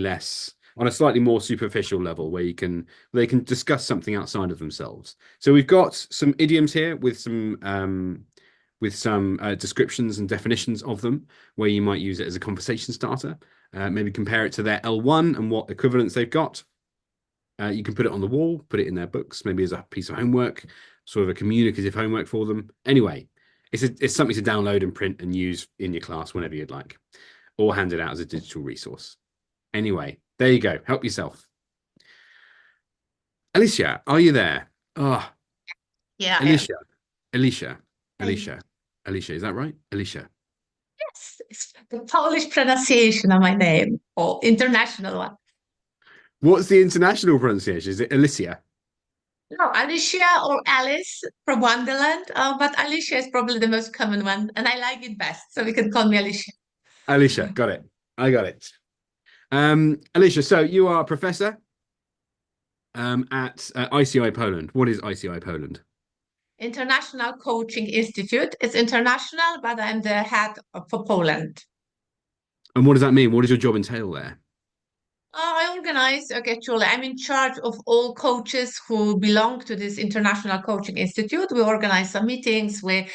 more superficial level where they can discuss something outside of themselves. So we've got some idioms here with some descriptions and definitions of them, where you might use it as a conversation starter. Maybe compare it to their L1 and what equivalents they've got. You can put it on the wall, put it in their books, maybe as a piece of homework, sort of a communicative homework for them. Anyway, it's something to download and print and use in your class whenever you'd like, or hand it out as a digital resource. Anyway, there you go. Help yourself. Alicia, are you there? Oh, Yeah, I am. Alicia, Alicia, Hey. Alicia, Alicia. Is that right? Alicia. Yes, it's the Polish pronunciation of my name, or international one. What's the international pronunciation? Is it Alicia? No, Alicia or Alice from Wonderland, but Alicia is probably the most common one, and I like it best, so we can call me Alicia. Alicia, got it. I got it. Alicia, so you are a professor at ICI Poland. What is ICI Poland? International Coaching Institute. It's international, but I'm the head for Poland. And what does that mean? What does your job entail there? I organize, okay, actually, I'm in charge of all coaches who belong to this International Coaching Institute. We organize some meetings, we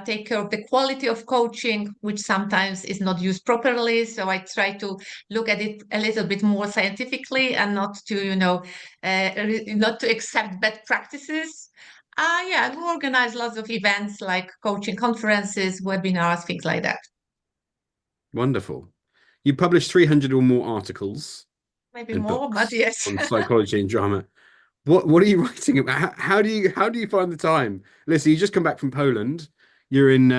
take care of the quality of coaching, which sometimes is not used properly. So I try to look at it a little bit more scientifically and not to, not to accept bad practices. Yeah, we organize lots of events like coaching conferences, webinars, things like that. Wonderful. You publish 300 or more articles Maybe and more, but books yes. on psychology and drama. What are you writing about? How do you find the time? Listen, you just come back from Poland. You're in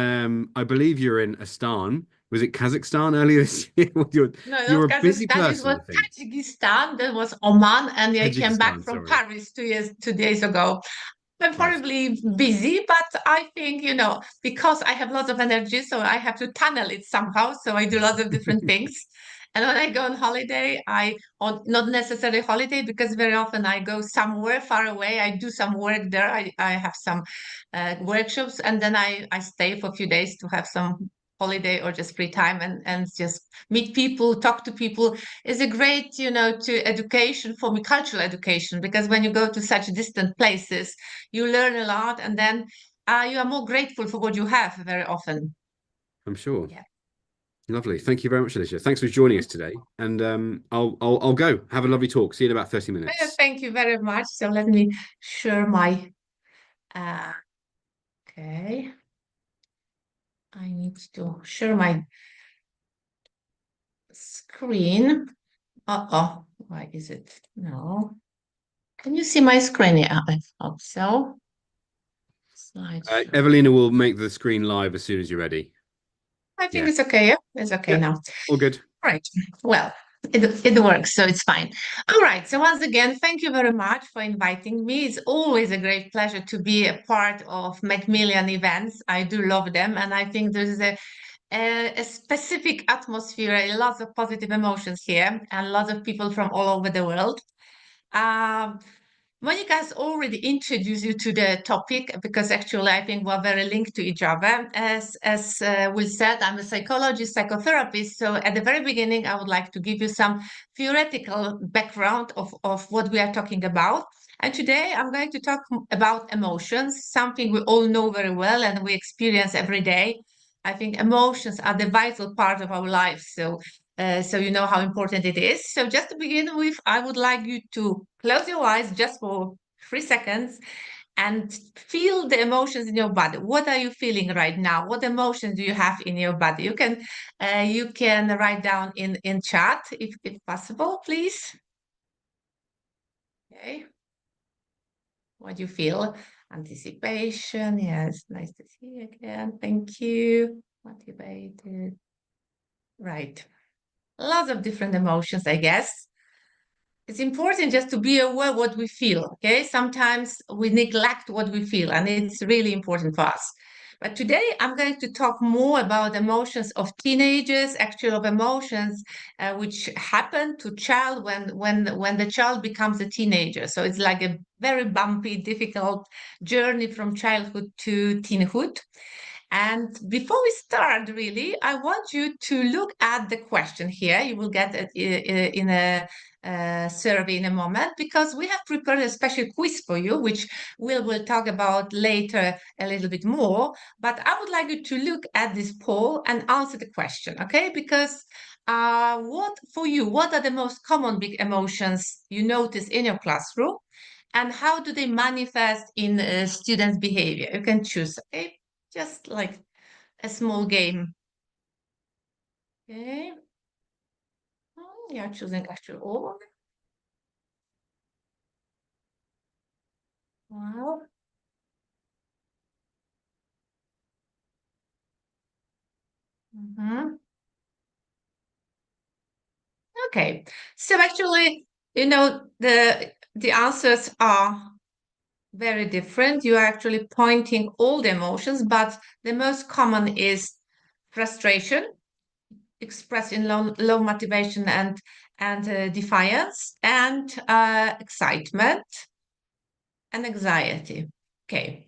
I believe you're in Astan. Was it Kazakhstan earlier this year? No, You're not a busy Kazakhstan. It person, was I think. Tajikistan. That was Oman, and I came back Tajikistan, from sorry. Paris 2 days ago. I'm Right. horribly busy, but I think, because I have lots of energy, so I have to tunnel it somehow. So I do lots of different things. And when I go on holiday, on not necessarily holiday, because very often I go somewhere far away. I do some work there. I have some workshops, and then I stay for a few days to have some holiday or just free time and just meet people, talk to people is a great, to education for me, cultural education, because when you go to such distant places, you learn a lot, and then you are more grateful for what you have very often. I'm sure. Yeah. Lovely. Thank you very much, Alicia. Thanks for joining us today. And I'll go. Have a lovely talk. See you in about 30 minutes. Thank you very much. So let me share my, uh, okay. I need to share my screen. Uh-oh, why is it? No. Can you see my screen? Yeah, I hope so. Slideshow. Evelina will make the screen live as soon as you're ready. I think Yeah. it's okay. Yeah, it's okay Yeah. now. All good. Right. Well, it works, so it's fine. All right. So once again, thank you very much for inviting me. It's always a great pleasure to be a part of Macmillan events. I do love them, and I think there is a specific atmosphere, lots of positive emotions here, and lots of people from all over the world. Monica has already introduced you to the topic because actually I think we're very linked to each other. As Will said, I'm a psychologist, psychotherapist. So at the very beginning, I would like to give you some theoretical background of what we are talking about. And today I'm going to talk about emotions, something we all know very well and we experience every day. I think emotions are the vital part of our lives. So you know how important it is. So just to begin with, I would like you to close your eyes just for 3 seconds and feel the emotions in your body. What are you feeling right now? What emotions do you have in your body? You can write down in chat if possible, please. Okay. What do you feel? Anticipation. Yes, nice to see you again. Thank you. Motivated. Right. Lots of different emotions, I guess. It's important just to be aware what we feel, okay? Sometimes we neglect what we feel, and it's really important for us. But today I'm going to talk more about emotions of teenagers, actually of emotions which happen to child when the child becomes a teenager. So it's like a very bumpy, difficult journey from childhood to teenhood. And before we start, really, I want you to look at the question here. You will get it in a survey in a moment because we have prepared a special quiz for you, which we'll talk about later a little bit more. But I would like you to look at this poll and answer the question, okay? Because what for you, what are the most common big emotions you notice in your classroom? And how do they manifest in students' behavior? You can choose, okay? Just like a small game. Okay. Yeah, choosing actual order. Wow. Okay. So actually, you know, the answers are very different. You are actually pointing all the emotions, but the most common is frustration, expressed in low motivation and defiance, and excitement and anxiety. Okay.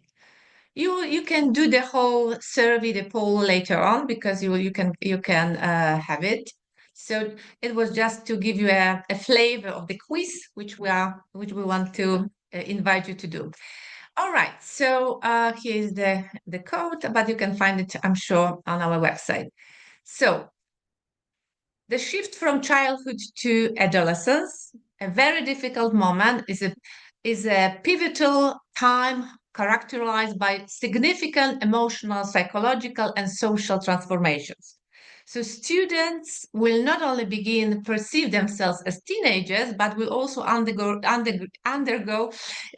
You can do the whole survey, the poll later on because you can have it. So it was just to give you a flavor of the quiz which we want to invite you to do. All right. So here's the code, but you can find it, I'm sure, on our website. So the shift from childhood to adolescence, a very difficult moment, is a pivotal time characterized by significant emotional, psychological, and social transformations. So students will not only begin perceive themselves as teenagers, but will also undergo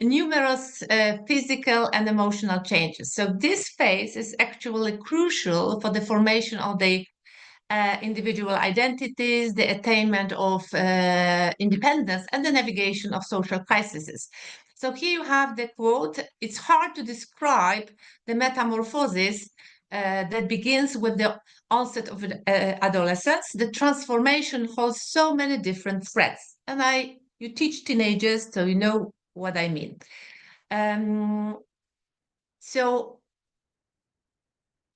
numerous physical and emotional changes. So this phase is actually crucial for the formation of the individual identities, the attainment of independence, and the navigation of social crises. So here you have the quote, it's hard to describe the metamorphosis that begins with the onset of adolescence. The transformation holds so many different threads. And you teach teenagers, so you know what I mean. So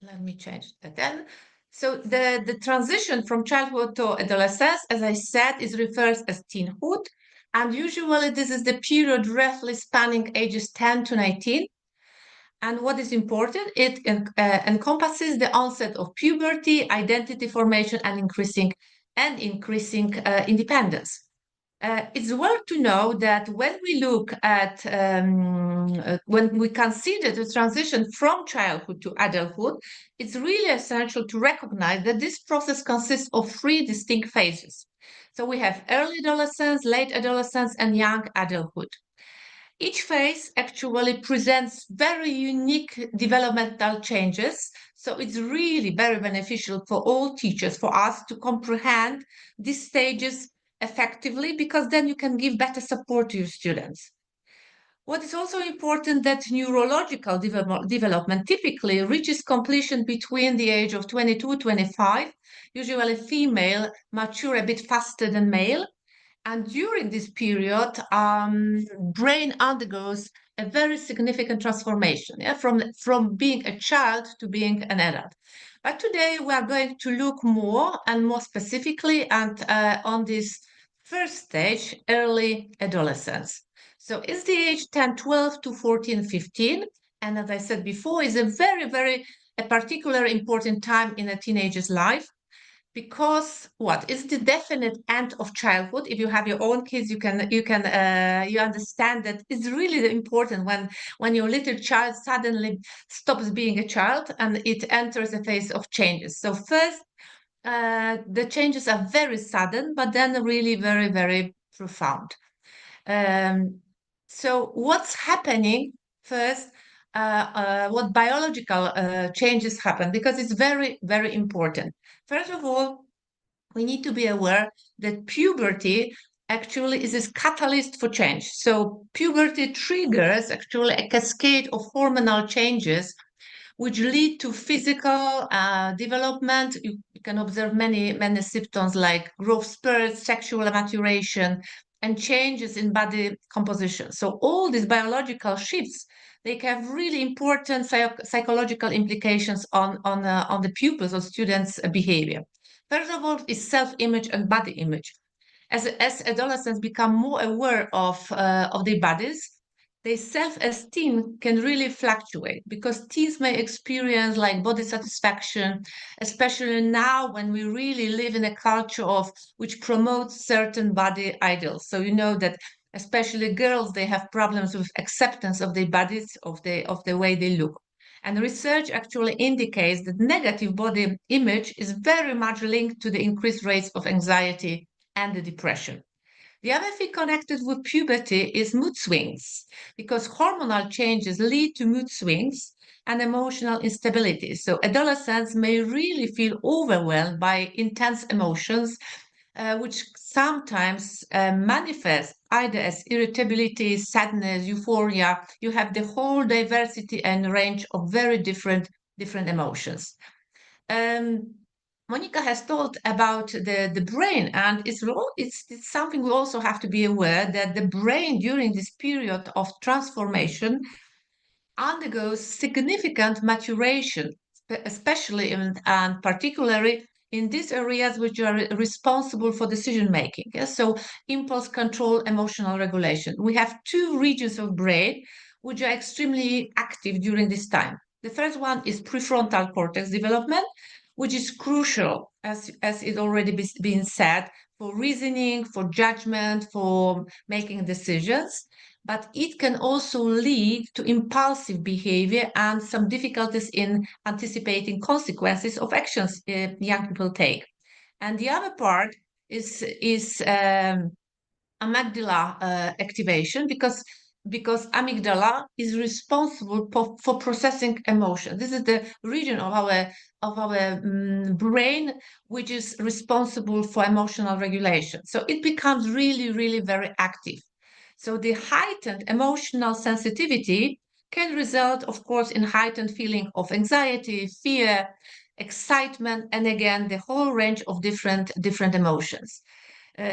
let me change that then. So the transition from childhood to adolescence, as I said, is referred as teenhood. And usually this is the period roughly spanning ages 10 to 19. And what is important, it encompasses the onset of puberty, identity formation, and increasing independence. It's worth to know that when we look at, when we consider the transition from childhood to adulthood, it's really essential to recognize that this process consists of three distinct phases. So we have early adolescence, late adolescence, and young adulthood. Each phase actually presents very unique developmental changes. So it's really very beneficial for all teachers, for us to comprehend these stages effectively, because then you can give better support to your students. What is also important that neurological development typically reaches completion between the age of 22, 25. Usually female mature a bit faster than male. And during this period, brain undergoes a very significant transformation, yeah, from being a child to being an adult. But today we are going to look more and more specifically on this first stage, early adolescence. So it's the age 10, 12 to 14, 15. And as I said before, is a very a particular important time in a teenager's life, because what is the definite end of childhood. If you have your own kids, you understand that it's really important when your little child suddenly stops being a child and it enters a phase of changes. So first, the changes are very sudden, but then really very profound. So what's happening first? What biological changes happen, because it's very important. First of all, we need to be aware that puberty actually is this catalyst for change. So puberty triggers actually a cascade of hormonal changes which lead to physical development. You can observe many symptoms like growth spurts, sexual maturation, and changes in body composition. So all these biological shifts, they have really important psychological implications on the pupils or students' behavior. First of all, is self-image and body image. As adolescents become more aware of their bodies, their self-esteem can really fluctuate, because teens may experience like body satisfaction, especially now when we really live in a culture of which promotes certain body ideals. So you know that especially girls, they have problems with acceptance of their bodies, of the way they look. And research actually indicates that negative body image is very much linked to the increased rates of anxiety and the depression. The other thing connected with puberty is mood swings, because hormonal changes lead to mood swings and emotional instability. So adolescents may really feel overwhelmed by intense emotions, which sometimes manifest either as irritability, sadness, euphoria. You have the whole diversity and range of very different emotions. Monica has told about the brain, and it's something we also have to be aware that the brain during this period of transformation undergoes significant maturation, especially and particularly in these areas which are responsible for decision making. Yes? So impulse control, emotional regulation. We have two regions of brain which are extremely active during this time. The first one is prefrontal cortex development, which is crucial, as it already been said, for reasoning, for judgment, for making decisions. But it can also lead to impulsive behavior and some difficulties in anticipating consequences of actions young people take. And the other part is amygdala activation, because amygdala is responsible for processing emotion. This is the region of our brain which is responsible for emotional regulation. So it becomes really very active. So the heightened emotional sensitivity can result, of course, in heightened feeling of anxiety, fear, excitement, and again, the whole range of different emotions.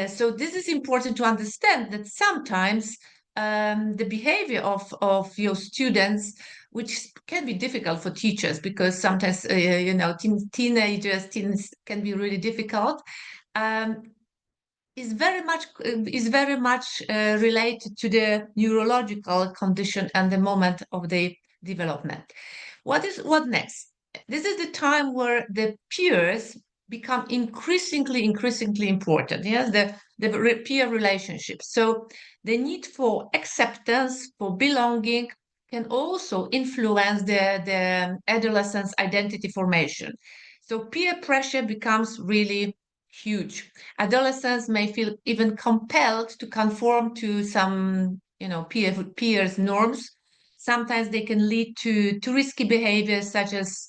So this is important to understand that sometimes the behavior of your students, which can be difficult for teachers, because sometimes teenagers, teens can be really difficult, is very much related to the neurological condition and the moment of the development. What next? This is the time where the peers become increasingly important. Yes, the peer relationships. So the need for acceptance, for belonging, can also influence the adolescent's identity formation. So peer pressure becomes really huge. Adolescents may feel even compelled to conform to some, peers' norms. Sometimes they can lead to risky behaviors, such as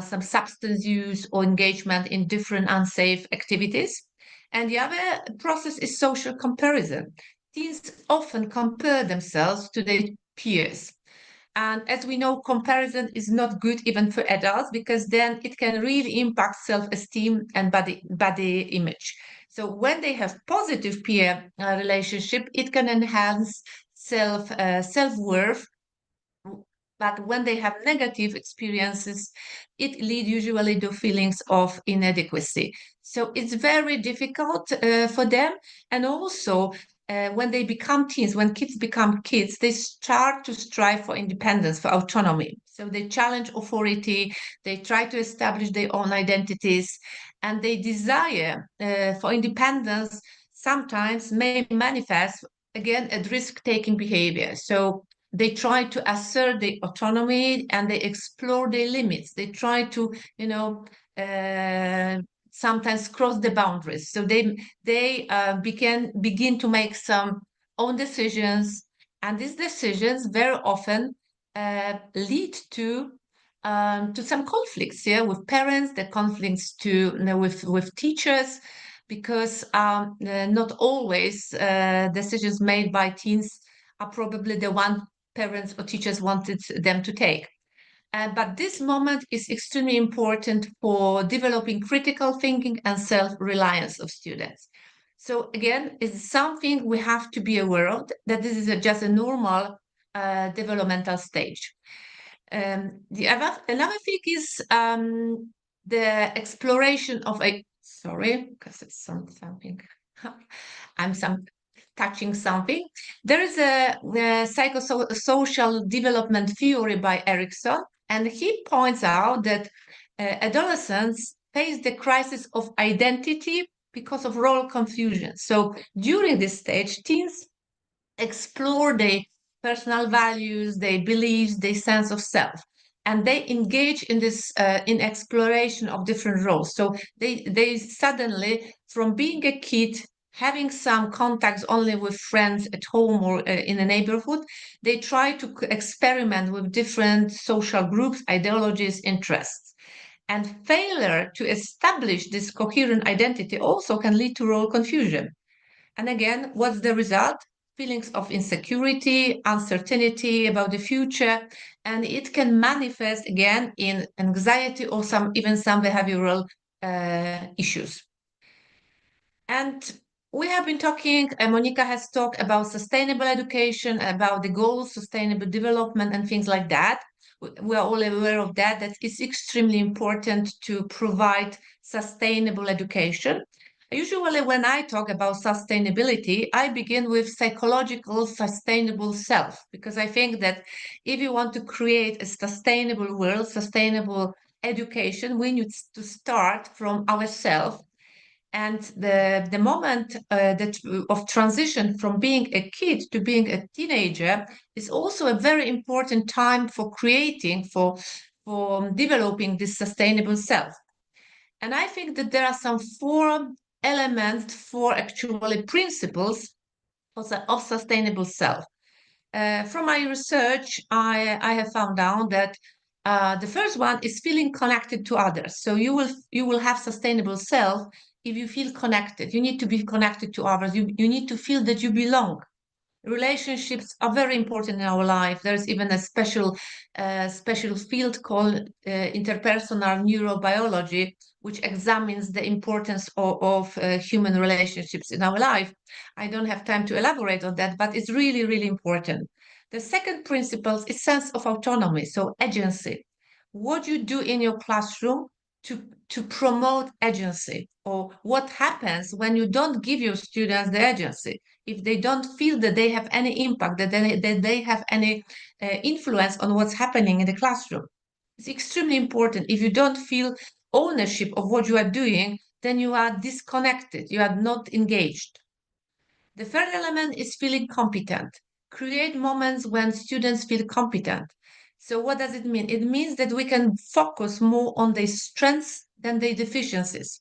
some substance use or engagement in different unsafe activities. And the other process is social comparison. teens often compare themselves to their peers. And as we know, comparison is not good even for adults, because then it can really impact self-esteem and body image. So when they have positive peer relationship, it can enhance self-worth. But when they have negative experiences, it leads usually to feelings of inadequacy. So it's very difficult for them. And also, when they become teens, when kids become kids, they start to strive for independence, for autonomy. So they challenge authority, they try to establish their own identities, and they desire for independence sometimes may manifest again at risk-taking behavior. So they try to assert their autonomy and they explore their limits. They try to, sometimes cross the boundaries. So they begin to make some own decisions, and these decisions very often lead to some conflicts, with parents, the conflicts with teachers, because not always decisions made by teens are probably the one parents or teachers wanted them to take. But this moment is extremely important for developing critical thinking and self-reliance of students. So again, it's something we have to be aware of, that this is just a normal developmental stage. Another thing is the exploration of sorry, because it's something, I'm touching something. There is a psychosocial development theory by Erickson, and he points out that adolescents face the crisis of identity because of role confusion. So during this stage, teens explore their personal values, their beliefs, their sense of self, and they engage in this in exploration of different roles. So they suddenly, from being a kid, having some contacts only with friends at home or in a neighborhood, they try to experiment with different social groups, ideologies, interests. And failure to establish this coherent identity also can lead to role confusion. And again, what's the result? Feelings of insecurity, uncertainty about the future, and it can manifest again in anxiety or even some behavioral issues. And we have been talking, Monica has talked about sustainable education, about the goals, sustainable development, and things like that. We are all aware of that it's extremely important to provide sustainable education. Usually when I talk about sustainability, I begin with psychological sustainable self, because I think that if you want to create a sustainable world, sustainable education, we need to start from ourselves. And the moment of transition from being a kid to being a teenager is also a very important time for creating, for developing this sustainable self. And I think that there are some 4 elements, 4 actually principles of sustainable self. From my research, I have found out that the first one is feeling connected to others. So you will have sustainable self if you feel connected. You need to be connected to others. You need to feel that you belong. Relationships are very important in our life. There's even a special field called interpersonal neurobiology, which examines the importance of human relationships in our life. I don't have time to elaborate on that, but it's really, really important. The second principle is sense of autonomy, so agency. What you do in your classroom to promote agency, or what happens when you don't give your students the agency, if they don't feel that they have any impact, that they have any influence on what's happening in the classroom. It's extremely important. If you don't feel ownership of what you are doing, then you are disconnected, you are not engaged. The third element is feeling competent. Create moments when students feel competent. So what does it mean? It means that we can focus more on their strengths than their deficiencies.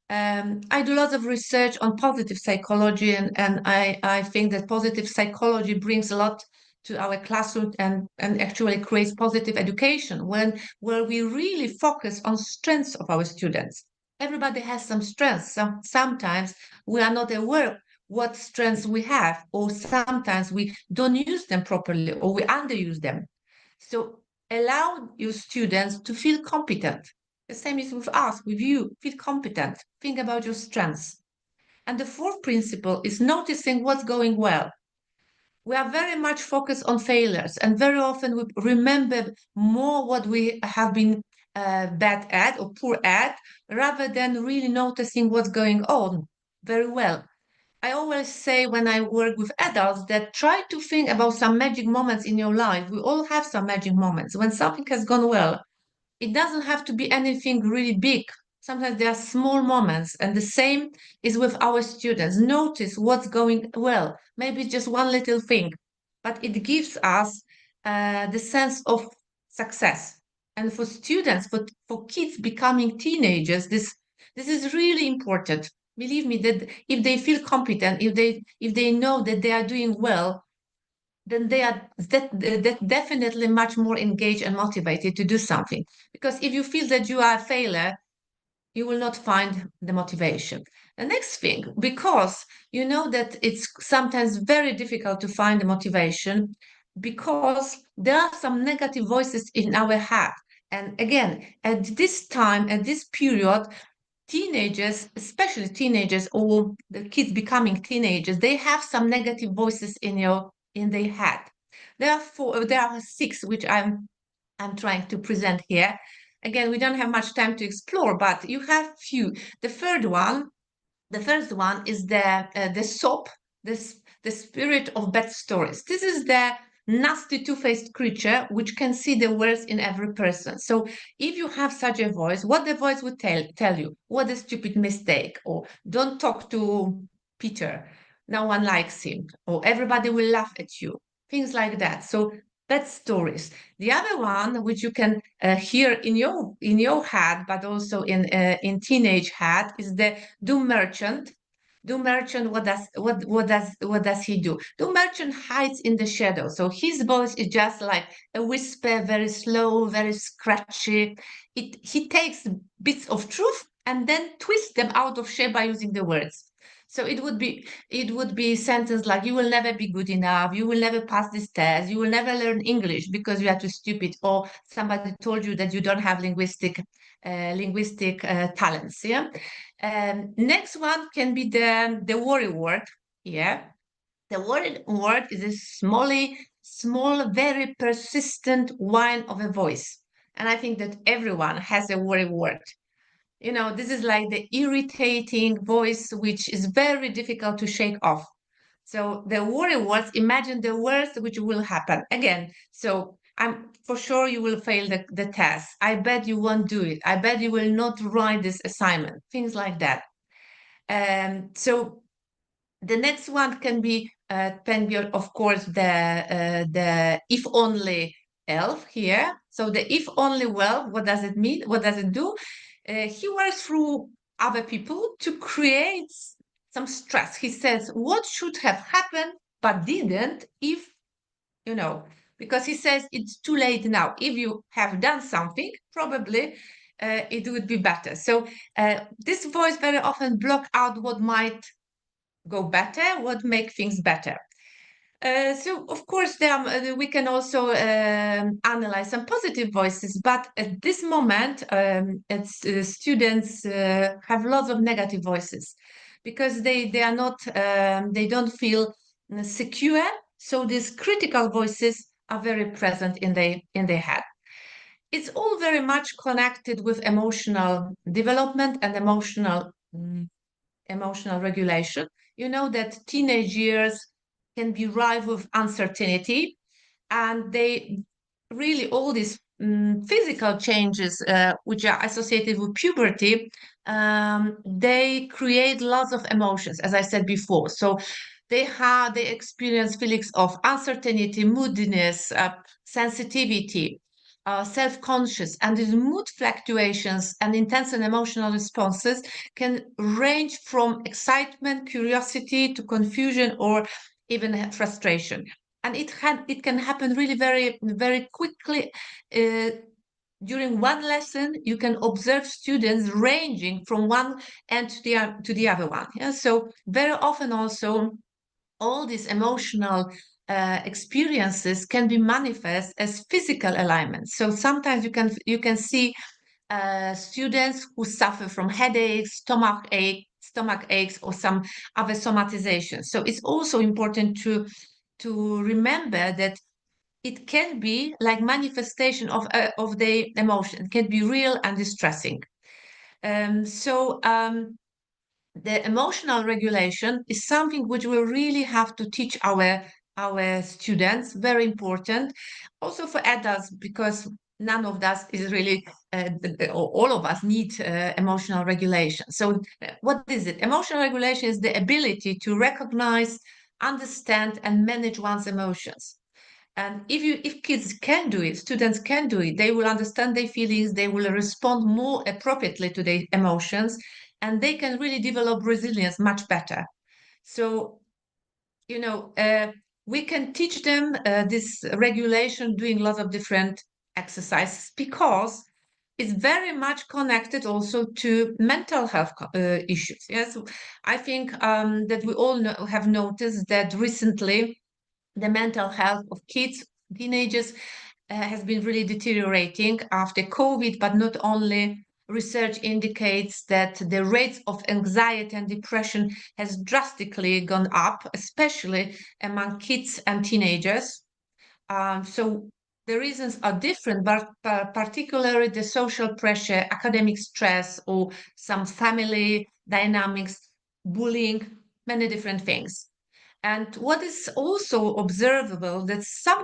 I do lots of research on positive psychology, and I think that positive psychology brings a lot to our classroom and actually creates positive education where we really focus on strengths of our students. Everybody has some strengths. Sometimes we are not aware what strengths we have, or sometimes we don't use them properly or we underuse them. So allow your students to feel competent. The same is with us, with you, feel competent, think about your strengths. And the fourth principle is noticing what's going well. We are very much focused on failures, and very often we remember more what we have been bad at or poor at, rather than really noticing what's going on very well. I always say when I work with adults that try to think about some magic moments in your life. We all have some magic moments. When something has gone well, it doesn't have to be anything really big. Sometimes there are small moments, and the same is with our students. Notice what's going well. Maybe just one little thing, but it gives us the sense of success. And for students, for kids becoming teenagers, this is really important. Believe me, that if they feel competent, if they know that they are doing well, then they are definitely much more engaged and motivated to do something. Because if you feel that you are a failure, you will not find the motivation. The next thing, because you know that it's sometimes very difficult to find the motivation, because there are some negative voices in our head. And again, at this time, at this period, teenagers, especially teenagers or the kids becoming teenagers, they have some negative voices in their head. There are six which I'm trying to present here. Again, we don't have much time to explore, but you have few. The first one is the soap, the spirit of bad stories. This is the nasty two-faced creature which can see the worst in every person. So if you have such a voice, what the voice would tell you, what a stupid mistake, or don't talk to Peter, no one likes him, or everybody will laugh at you, things like that. So bad stories. The other one, which you can hear in your head, but also in teenage head, is the doom merchant. Doom merchant, what does he do? Doom merchant hides in the shadow. So his voice is just like a whisper, very slow, very scratchy. He takes bits of truth and then twists them out of shape by using the words. So it would be a sentence like, you will never be good enough, you will never pass this test, you will never learn English because you are too stupid, or somebody told you that you don't have linguistic talents. Yeah. Next one can be the worry word. Yeah. The worry word is a small, very persistent whine of a voice. And I think that everyone has a worry word. You know, this is like the irritating voice, which is very difficult to shake off. So the worry words, imagine the worst which will happen. Again, so I'm for sure you will fail the test. I bet you won't do it. I bet you will not write this assignment, things like that. So the next one can be, of course, the if only elf here. So the if only well, what does it mean? What does it do? He works through other people to create some stress. He says, what should have happened but didn't if, because he says it's too late now. If you have done something, probably it would be better. So this voice very often block out what might go better, what make things better. So of course we can also analyze some positive voices, but at this moment students have lots of negative voices because they are not they don't feel secure. So these critical voices are very present in their head. It's all very much connected with emotional development and emotional regulation. You know that teenage years can be rife with uncertainty, and they really all these physical changes which are associated with puberty, they create lots of emotions, as I said before. So they experience feelings of uncertainty, moodiness, sensitivity, self-conscious, and these mood fluctuations and intense and emotional responses can range from excitement, curiosity, to confusion, or even frustration. And it can happen really very, very quickly during one lesson, you can observe students ranging from one end to the other one. Yeah? So very often also, all these emotional experiences can be manifest as physical alignments. So sometimes you can see students who suffer from headaches, stomach aches, or some other somatizations. So it's also important to remember that it can be like manifestation of the emotion. It can be real and distressing. The emotional regulation is something which we really have to teach our students. Very important, also for adults, because none of us is really, all of us need emotional regulation. So what is it? Emotional regulation is the ability to recognize, understand, and manage one's emotions. And if kids can do it, students can do it, they will understand their feelings, they will respond more appropriately to their emotions, and they can really develop resilience much better. So, we can teach them this regulation doing lots of different exercises, because it's very much connected also to mental health issues. Yes, I think that we all have noticed that recently the mental health of kids, teenagers, has been really deteriorating after COVID, but not only. Research indicates that the rates of anxiety and depression has drastically gone up, especially among kids and teenagers. So the reasons are different, but particularly the social pressure, academic stress, or some family dynamics, bullying, many different things. And what is also observable that some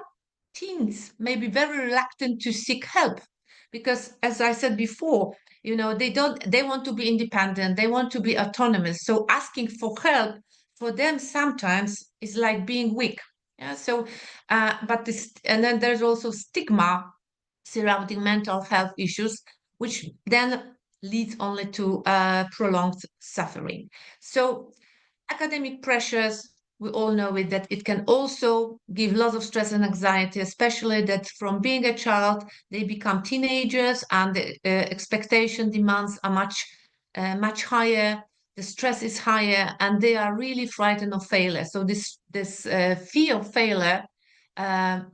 teens may be very reluctant to seek help, because, as I said before, they want to be independent, they want to be autonomous. So asking for help for them sometimes is like being weak. Yeah. So, and then there's also stigma surrounding mental health issues, which then leads only to prolonged suffering. So academic pressures, we all know it, that it can also give lots of stress and anxiety, especially that from being a child, they become teenagers, and the expectation demands are much higher. The stress is higher, and they are really frightened of failure. So this fear of failure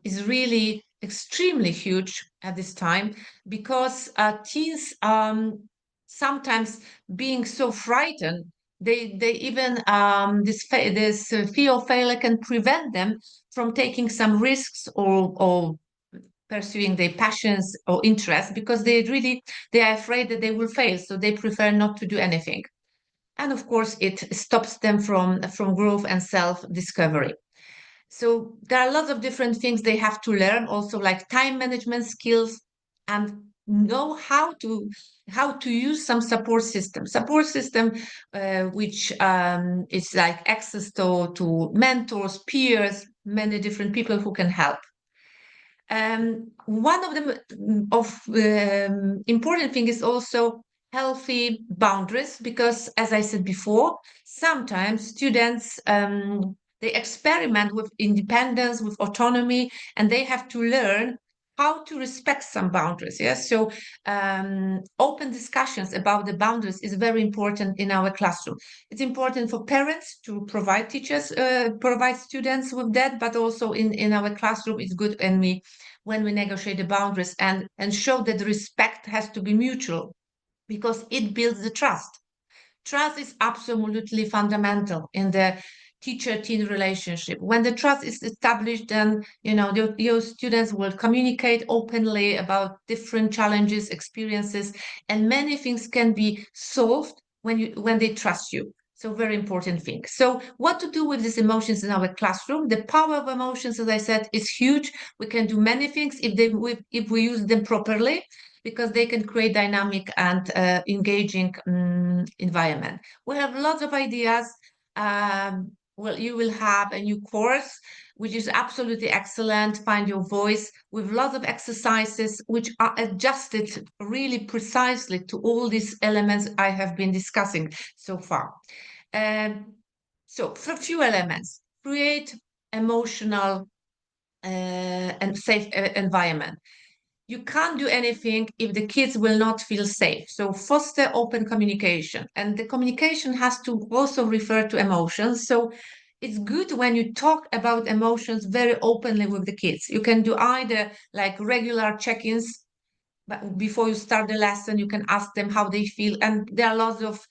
is really extremely huge at this time, because teens sometimes, being so frightened, they even this fear of failure can prevent them from taking some risks, or pursuing their passions or interests, because they are afraid that they will fail, so they prefer not to do anything. And of course, it stops them from growth and self-discovery. So there are lots of different things they have to learn, also like time management skills, and know how to use some support system, which is like access to mentors, peers, many different people who can help. One of the important thing is also healthy boundaries, because, as I said before, sometimes students they experiment with independence, with autonomy, and they have to learn how to respect some boundaries. Yes, so open discussions about the boundaries is very important in our classroom. It's important for parents to provide provide students with that, but also in our classroom, it's good when we negotiate the boundaries and show that the respect has to be mutual, because it builds the trust. Trust is absolutely fundamental in the teacher-teen relationship. When the trust is established, then your students will communicate openly about different challenges, experiences, and many things can be solved when they trust you. So very important thing. So what to do with these emotions in our classroom? The power of emotions, as I said, is huge. We can do many things if we use them properly, because they can create dynamic and engaging environment. We have lots of ideas. Well, you will have a new course, which is absolutely excellent. Find your voice, with lots of exercises which are adjusted really precisely to all these elements I have been discussing so far. So for a few elements, create emotional and safe environment. you can't do anything if the kids will not feel safe. So foster open communication. And the communication has to also refer to emotions. So it's good when you talk about emotions very openly with the kids. You can do either like regular check-ins, but before you start the lesson, you can ask them how they feel. And there are lots of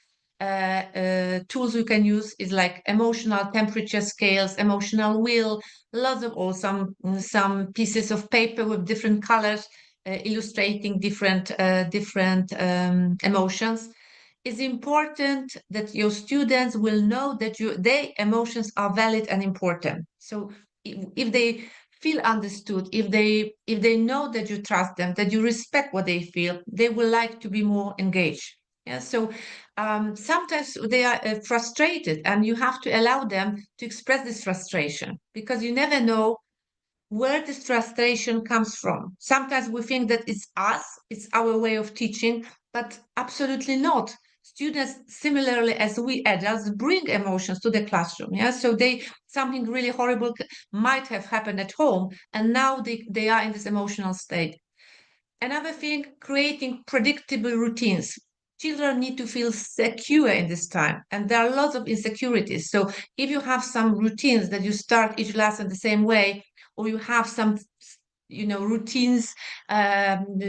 tools you can use is like emotional temperature scales, emotional wheel, lots of, or some pieces of paper with different colors illustrating different emotions. It's important that your students will know that their emotions are valid and important. So if they feel understood, if they know that you trust them, that you respect what they feel, they will like to be more engaged. Yeah, so sometimes they are frustrated, and you have to allow them to express this frustration, because you never know where this frustration comes from. Sometimes we think that it's us, it's our way of teaching, but absolutely not. Students, similarly as we adults, bring emotions to the classroom. Yeah, so something really horrible might have happened at home, and now they are in this emotional state. Another thing, creating predictable routines. Children need to feel secure in this time, and there are lots of insecurities. So if you have some routines that you start each lesson the same way, or you have some, routines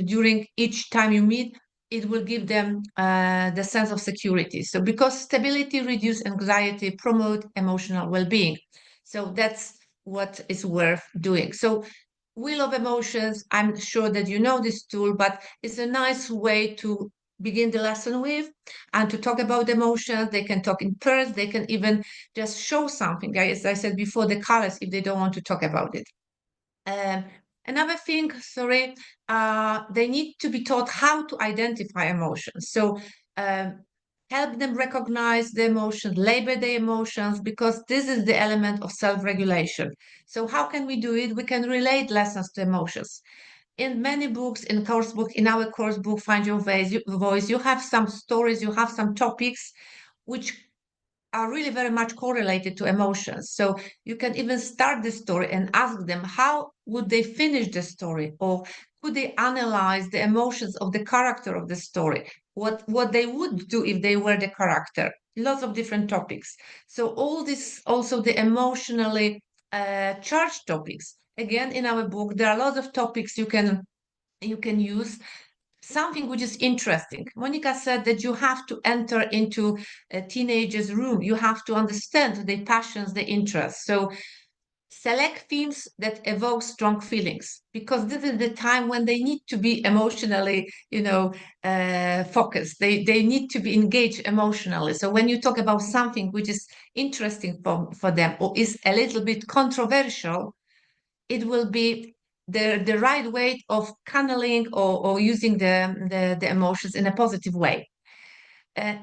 during each time you meet, it will give them the sense of security. So because stability reduce anxiety, promote emotional well-being. So that's what is worth doing. So Wheel of Emotions, I'm sure that you know this tool, but it's a nice way to begin the lesson with and to talk about emotions. They can talk in pairs. They can even just show something, as I said before, the colors, if they don't want to talk about it. Um, Another thing, they need to be taught how to identify emotions. So help them recognize the emotions, label the emotions, because this is the element of self-regulation. So how can we do it? We can relate lessons to emotions. In many books, in our course book, Find Your Voice, you have some stories, you have some topics which are really very much correlated to emotions. So you can even start the story and ask them how would they finish the story, or could they analyze the emotions of the character of the story, what they would do if they were the character. Lots of different topics. So all this, also the emotionally charged topics. Again, in our book, there are lots of topics you can use. Something which is interesting. Monica said that you have to enter into a teenager's room. You have to understand their passions, their interests. So select themes that evoke strong feelings, because this is the time when they need to be emotionally, focused. They need to be engaged emotionally. So when you talk about something which is interesting for them, or is a little bit controversial, it will be the right way of channeling or using the emotions in a positive way. Uh,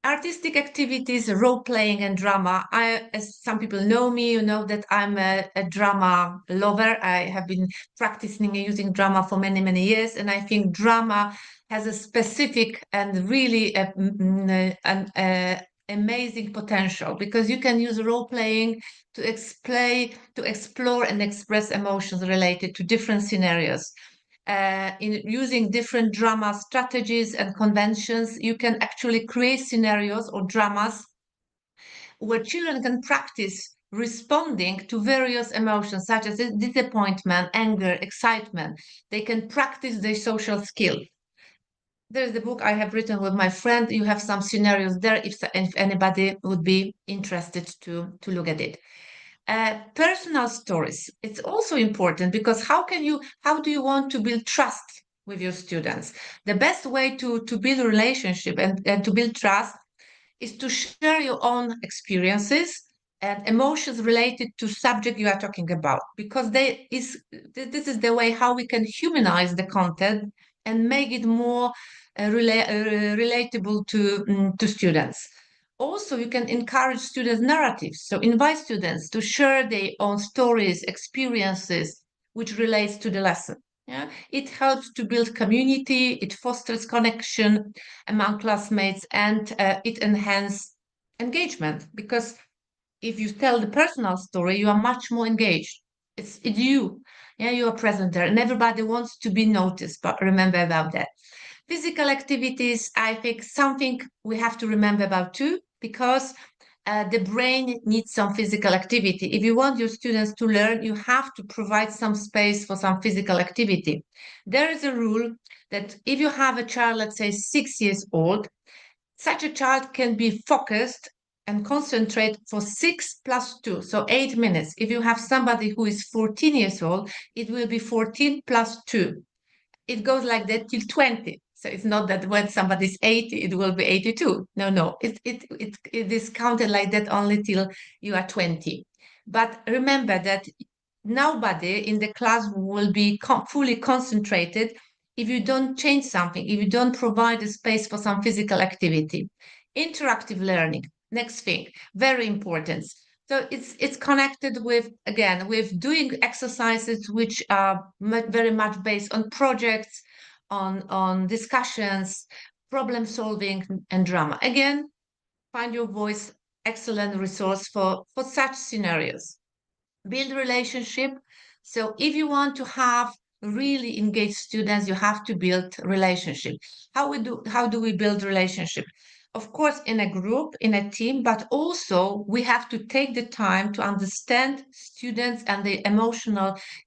Artistic activities, role playing, and drama. As some people know me, you know that I'm a drama lover. I have been practicing and using drama for many, many years, and I think drama has a specific and really amazing potential, because you can use role playing to explore and express emotions related to different scenarios. In using different drama strategies and conventions, you can actually create scenarios or dramas where children can practice responding to various emotions such as disappointment, anger, excitement. They can practice their social skill. There's the book I have written with my friend. You have some scenarios there if anybody would be interested to look at it. Personal stories. It's also important, because how do you want to build trust with your students? The best way to build a relationship and to build trust is to share your own experiences and emotions related to subject you are talking about, because this is the way how we can humanize the content and make it more relatable to students. Also, you can encourage students' narratives. So invite students to share their own stories, experiences, which relates to the lesson. Yeah? It helps to build community, it fosters connection among classmates, and it enhances engagement, because if you tell the personal story, you are much more engaged. It's you. Yeah, you are present there, and everybody wants to be noticed. But remember about that. Physical activities, I think something we have to remember about too, because the brain needs some physical activity. If you want your students to learn, you have to provide some space for some physical activity. There is a rule that if you have a child, let's say 6 years old, such a child can be focused and concentrate for 6 + 2, so 8 minutes. If you have somebody who is 14 years old, it will be 14 + 2. It goes like that till 20. So it's not that when somebody's 80, it will be 82. No. It is counted like that only till you are 20. But remember that nobody in the class will be fully concentrated if you don't change something, if you don't provide a space for some physical activity. Interactive learning, next thing, very important. So it's connected with, again, with doing exercises which are very much based on projects, on discussions, problem solving, and drama. Again, find your voice, excellent resource for such scenarios. Build relationship. So if you want to have really engaged students, you have to build relationship. How do we build relationship? Of course, in a group, in a team, but also we have to take the time to understand students and the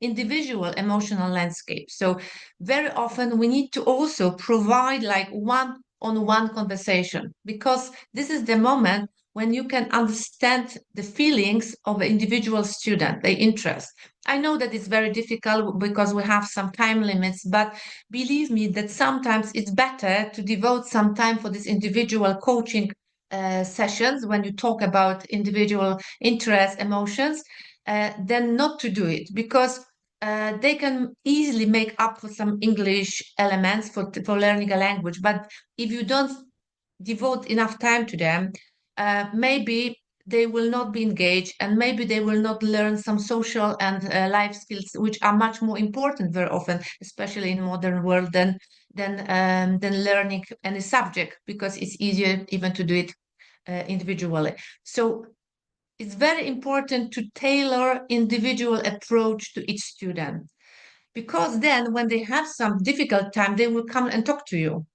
individual emotional landscape. So very often we need to also provide like one-on-one conversation, because this is the moment when you can understand the feelings of an individual student, their interest. I know that it's very difficult because we have some time limits, but believe me that sometimes it's better to devote some time for this individual coaching sessions when you talk about individual interests, emotions, than not to do it, because they can easily make up for some English elements for learning a language. But if you don't devote enough time to them, maybe they will not be engaged, and maybe they will not learn some social and life skills, which are much more important very often, especially in modern world, than learning any subject, because it's easier even to do it individually. So it's very important to tailor individual approach to each student, because then when they have some difficult time, they will come and talk to you.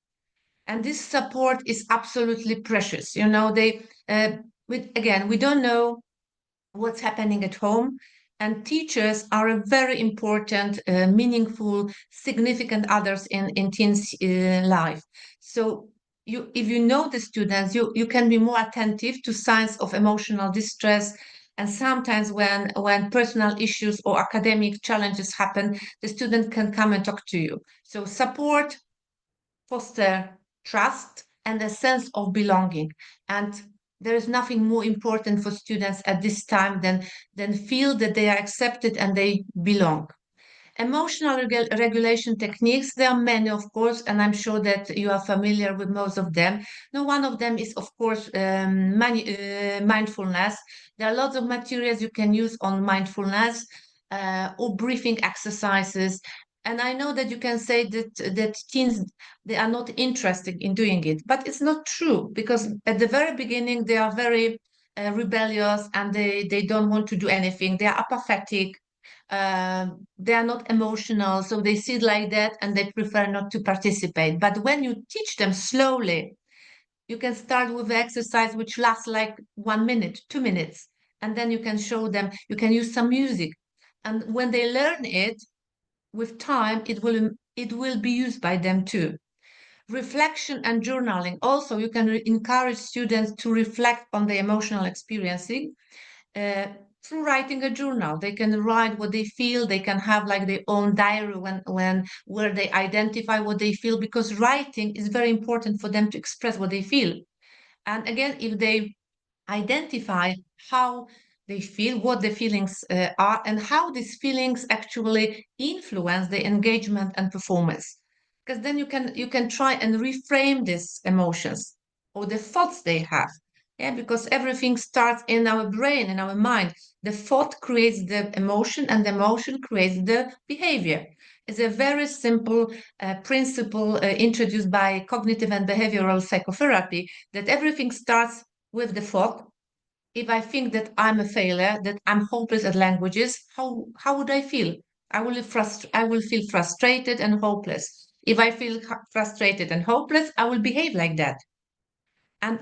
And this support is absolutely precious. We don't know what's happening at home, and teachers are a very important, meaningful, significant others in teens' life. So if you know the students, you can be more attentive to signs of emotional distress. And sometimes when personal issues or academic challenges happen, the student can come and talk to you. So support, foster trust and a sense of belonging. And there is nothing more important for students at this time than feel that they are accepted and they belong. Emotional regulation techniques, there are many, of course, and I'm sure that you are familiar with most of them. Now, one of them is, of course, mindfulness. There are lots of materials you can use on mindfulness or breathing exercises. And I know that you can say that teens, they are not interested in doing it, but it's not true, because at the very beginning, they are very rebellious, and they don't want to do anything. They are apathetic. They are not emotional, so they sit like that and they prefer not to participate. But when you teach them slowly, you can start with the exercise which lasts like 1 minute, 2 minutes, and then you can show them, you can use some music. And when they learn it, with time, it will be used by them too. Reflection and journaling. Also, you can encourage students to reflect on their emotional experiencing through writing a journal. They can write what they feel. They can have like their own diary where they identify what they feel, because writing is very important for them to express what they feel. And again, if they identify how they feel, what the feelings are, and how these feelings actually influence the engagement and performance, because then you can try and reframe these emotions or the thoughts they have. Yeah, because everything starts in our brain, in our mind. The thought creates the emotion, and the emotion creates the behavior. It's a very simple principle introduced by cognitive and behavioral psychotherapy, that everything starts with the thought. if I think that I'm a failure, that I'm hopeless at languages, how would I feel? I will feel frustrated and hopeless. If I feel frustrated and hopeless, I will behave like that. And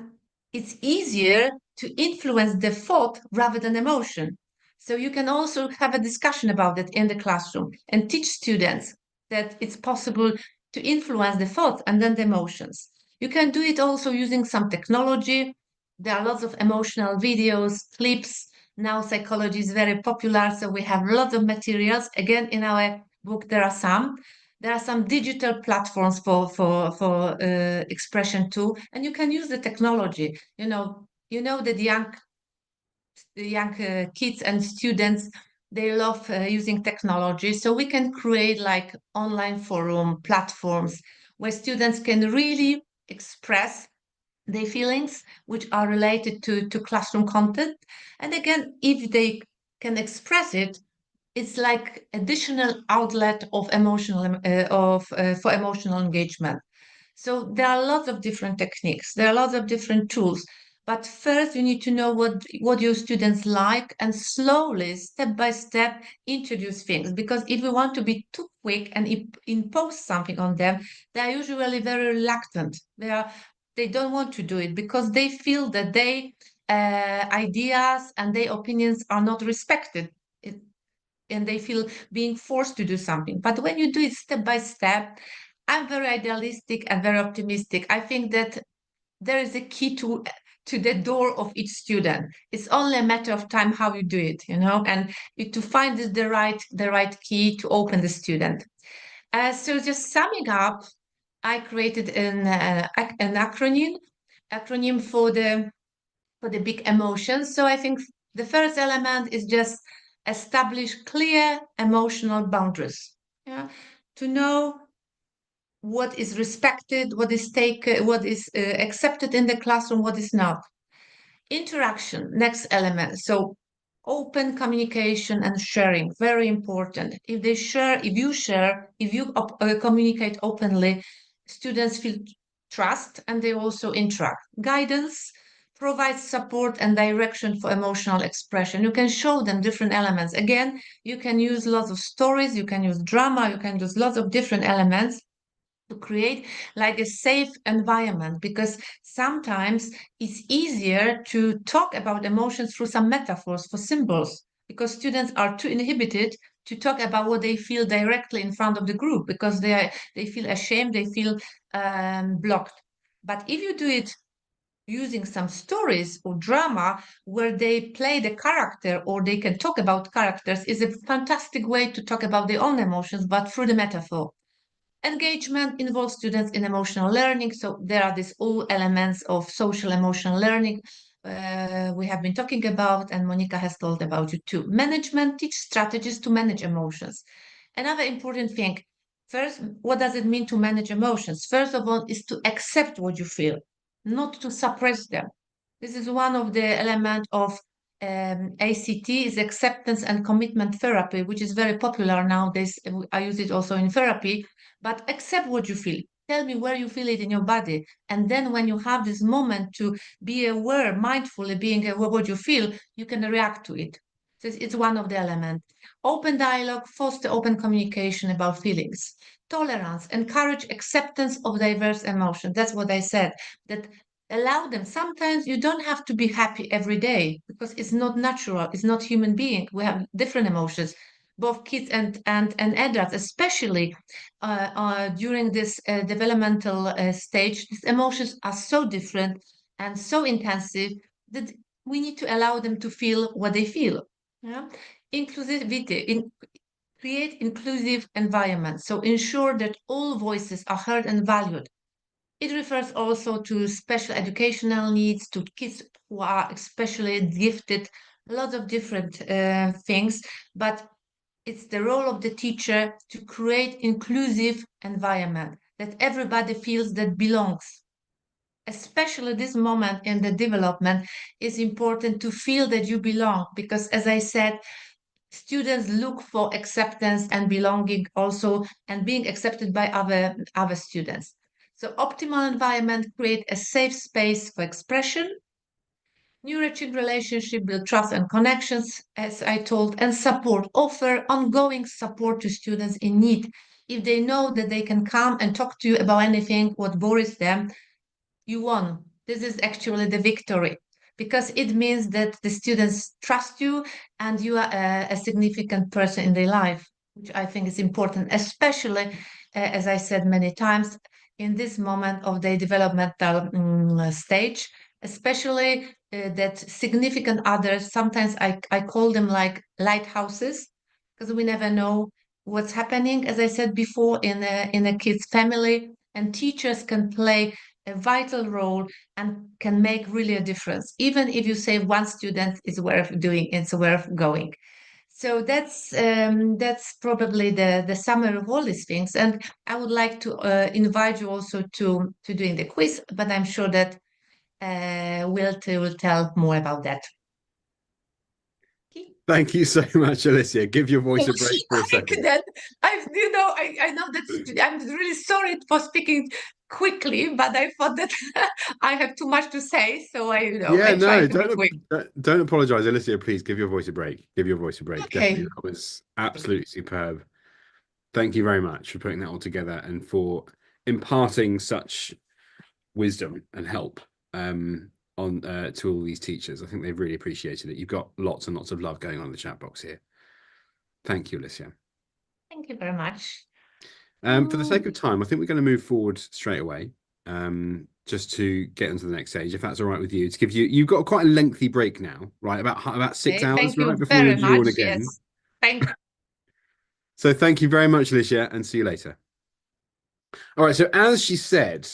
it's easier to influence the thought rather than emotion. So you can also have a discussion about it in the classroom and teach students that it's possible to influence the thought and then the emotions. You can do it also using some technology. There are lots of emotional videos, clips. Now psychology is very popular, so we have lots of materials. Again, in our book, there are some digital platforms for expression too, and you can use the technology. That the young kids and students, they love using technology, so we can create like online forum platforms where students can really express their feelings which are related to classroom content. And again, if they can express it, it's like additional outlet of for emotional engagement. So there are lots of different techniques, there are lots of different tools. But first, you need to know what your students like, and slowly, step by step, introduce things. Because if we want to be too quick and impose something on them, they are usually very reluctant. They don't want to do it because they feel that their ideas and their opinions are not respected. And they feel being forced to do something. But when you do it step by step, I'm very idealistic and very optimistic. I think that there is a key to the door of each student. It's only a matter of time how you do it, and to find the right key to open the student. So just summing up, I created an acronym for the big emotions. So I think the first element is just establish clear emotional boundaries. Yeah, to know what is respected, what is accepted in the classroom, what is not. Interaction, next element. So open communication and sharing, very important. If you communicate openly, students feel trust and they also interact. Guidance provides support and direction for emotional expression. You can show them different elements. Again, you can use lots of stories, you can use drama, you can use lots of different elements to create like a safe environment, because sometimes it's easier to talk about emotions through some metaphors, for symbols, because students are too inhibited to talk about what they feel directly in front of the group because they feel ashamed, they feel blocked. But if you do it using some stories or drama where they play the character or they can talk about characters, is a fantastic way to talk about their own emotions, but through the metaphor. Engagement involves students in emotional learning. So there are these all elements of social emotional learning we have been talking about, and Monica has told about you too. Management, teach strategies to manage emotions. Another important thing, first, what does it mean to manage emotions? First of all, is to accept what you feel, not to suppress them. This is one of the elements of ACT, is acceptance and commitment therapy, which is very popular nowadays. I use it also in therapy. But accept what you feel. Tell me where you feel it in your body. And then when you have this moment to be aware, mindfully being aware what you feel, you can react to it. So it's one of the elements. Open dialogue, foster open communication about feelings. Tolerance, encourage acceptance of diverse emotions. That's what I said, that allow them. Sometimes you don't have to be happy every day because it's not natural. It's not human being. We have different emotions, both kids and adults, especially during this developmental stage. These emotions are so different and so intensive that we need to allow them to feel what they feel. Yeah? Inclusivity, create inclusive environments. So ensure that all voices are heard and valued. It refers also to special educational needs, to kids who are especially gifted, lots of different things, but it's the role of the teacher to create inclusive environment that everybody feels that belongs. Especially this moment in the development is important to feel that you belong, because as I said, students look for acceptance and belonging also, and being accepted by other students. So optimal environment create a safe space for expression. Nourishing relationship, build trust and connections, as I told, and support. Offer ongoing support to students in need. If they know that they can come and talk to you about anything, what worries them, you won. This is actually the victory because it means that the students trust you and you are a significant person in their life, which I think is important, especially, as I said many times, in this moment of the developmental stage, especially that significant others, sometimes I call them like lighthouses, because we never know what's happening, as I said before, in a kid's family, and teachers can play a vital role and can make really a difference. Even if you say one student is worth doing, it's worth going. So that's probably the summary of all these things. And I would like to invite you also to doing the quiz, but I'm sure that will tell more about that. Okay. Thank you so much, Alicia. Give your voice a break for a second. That I know that I'm really sorry for speaking quickly, but I thought that I have too much to say, so Yeah, I try no, to be quick. don't apologize, Alicia. Please give your voice a break. Give your voice a break. Okay. Definitely, that was absolutely superb. Thank you very much for putting that all together and for imparting such wisdom and help on to all these teachers. I think they've really appreciated it. You've got lots and lots of love going on in the chat box here. Thank you, Alicia. Thank you very much. For the sake of time, I think we're going to move forward straight away. Just to get into the next stage, if that's all right with you, to give you've got quite a lengthy break now, right? About 6 hours, thank you right? Before very you're due on much. again. Yes. Thank you. So thank you very much, Alicia, and see you later. All right, so as she said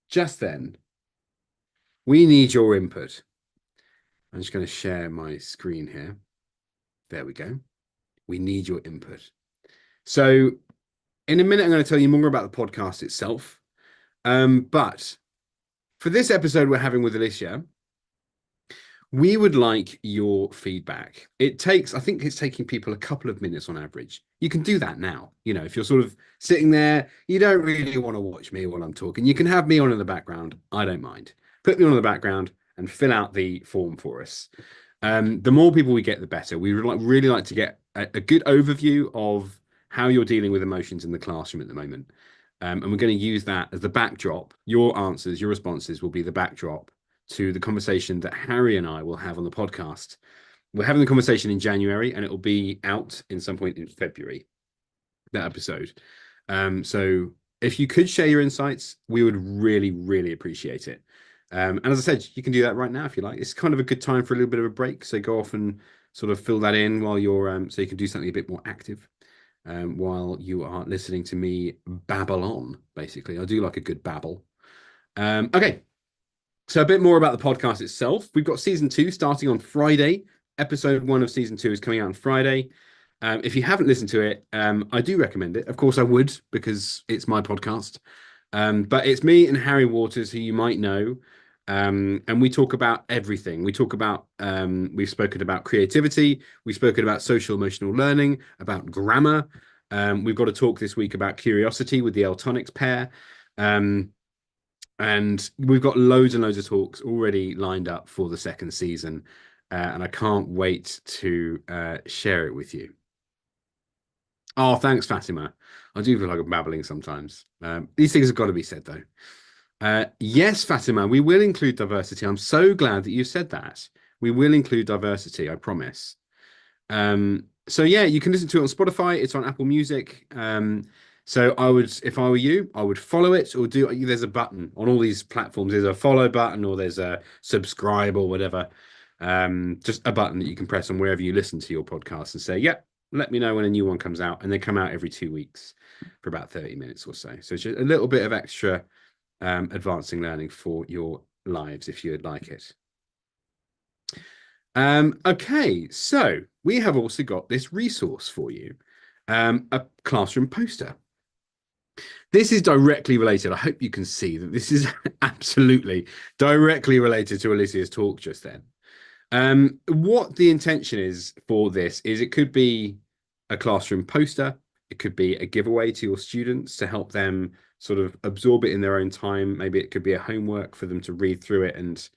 just then, we need your input. I'm just going to share my screen here. There we go. We need your input. So in a minute, I'm going to tell you more about the podcast itself. But for this episode we're having with Alicia, we would like your feedback. I think it's taking people a couple of minutes on average. You can do that now. You know, if you're sort of sitting there, you don't really want to watch me while I'm talking. You can have me on in the background. I don't mind. Put me on in the background and fill out the form for us. The more people we get, the better. We would really like to get a good overview of how you're dealing with emotions in the classroom at the moment. And we're going to use that as the backdrop. Your answers, your responses will be the backdrop to the conversation that Harry and I will have on the podcast. We're having the conversation in January and it will be out in some point in February, that episode. So if you could share your insights, we would really, really appreciate it. And as I said, you can do that right now if you like. It's kind of a good time for a little bit of a break. So go off and sort of fill that in while you're, so you can do something a bit more active. While you are listening to me babble on, basically. I do like a good babble. Okay, so a bit more about the podcast itself. We've got season 2 starting on Friday. Episode 1 of season 2 is coming out on Friday. If you haven't listened to it, I do recommend it. Of course, I would, because it's my podcast. But it's me and Harry Waters, who you might know. And we talk about everything. We talk about, we've spoken about creativity. We've spoken about social emotional learning, about grammar. We've got a talk this week about curiosity with the Eltonics pair. And we've got loads and loads of talks already lined up for the second season. And I can't wait to share it with you. Oh, thanks, Fatima. I do feel like I'm babbling sometimes. These things have got to be said, though. Yes, Fatima, we will include diversity. I'm so glad that you said that. We will include diversity, I promise. So yeah, you can listen to it on Spotify. It's on Apple Music. So I would, if I were you, I would follow it or there's a button on all these platforms. There's a follow button or there's a subscribe or whatever. Just a button that you can press on wherever you listen to your podcast and say, yep, let me know when a new one comes out. And they come out every 2 weeks for about 30 minutes or so. So it's just a little bit of extra advancing learning for your lives if you would like it. Okay, so we have also got this resource for you, a classroom poster. This is directly related. I hope you can see that this is absolutely directly related to Alicia's talk just then. What the intention is for this is it could be a classroom poster. It could be a giveaway to your students to help them sort of absorb it in their own time. Maybe it could be a homework for them to read through it and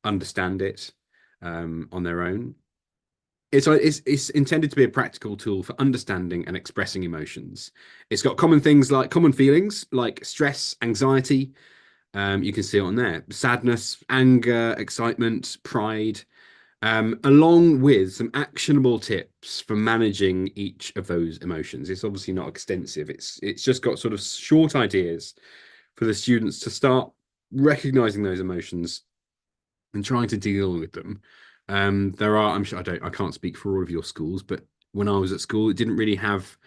understand it on their own. It's intended to be a practical tool for understanding and expressing emotions. It's got common feelings like stress, anxiety. You can see it on there: sadness, anger, excitement, pride, along with some actionable tips for managing each of those emotions. It's obviously not extensive. It's just got sort of short ideas for the students to start recognizing those emotions and trying to deal with them. I'm sure I can't speak for all of your schools, but when I was at school, it didn't really have,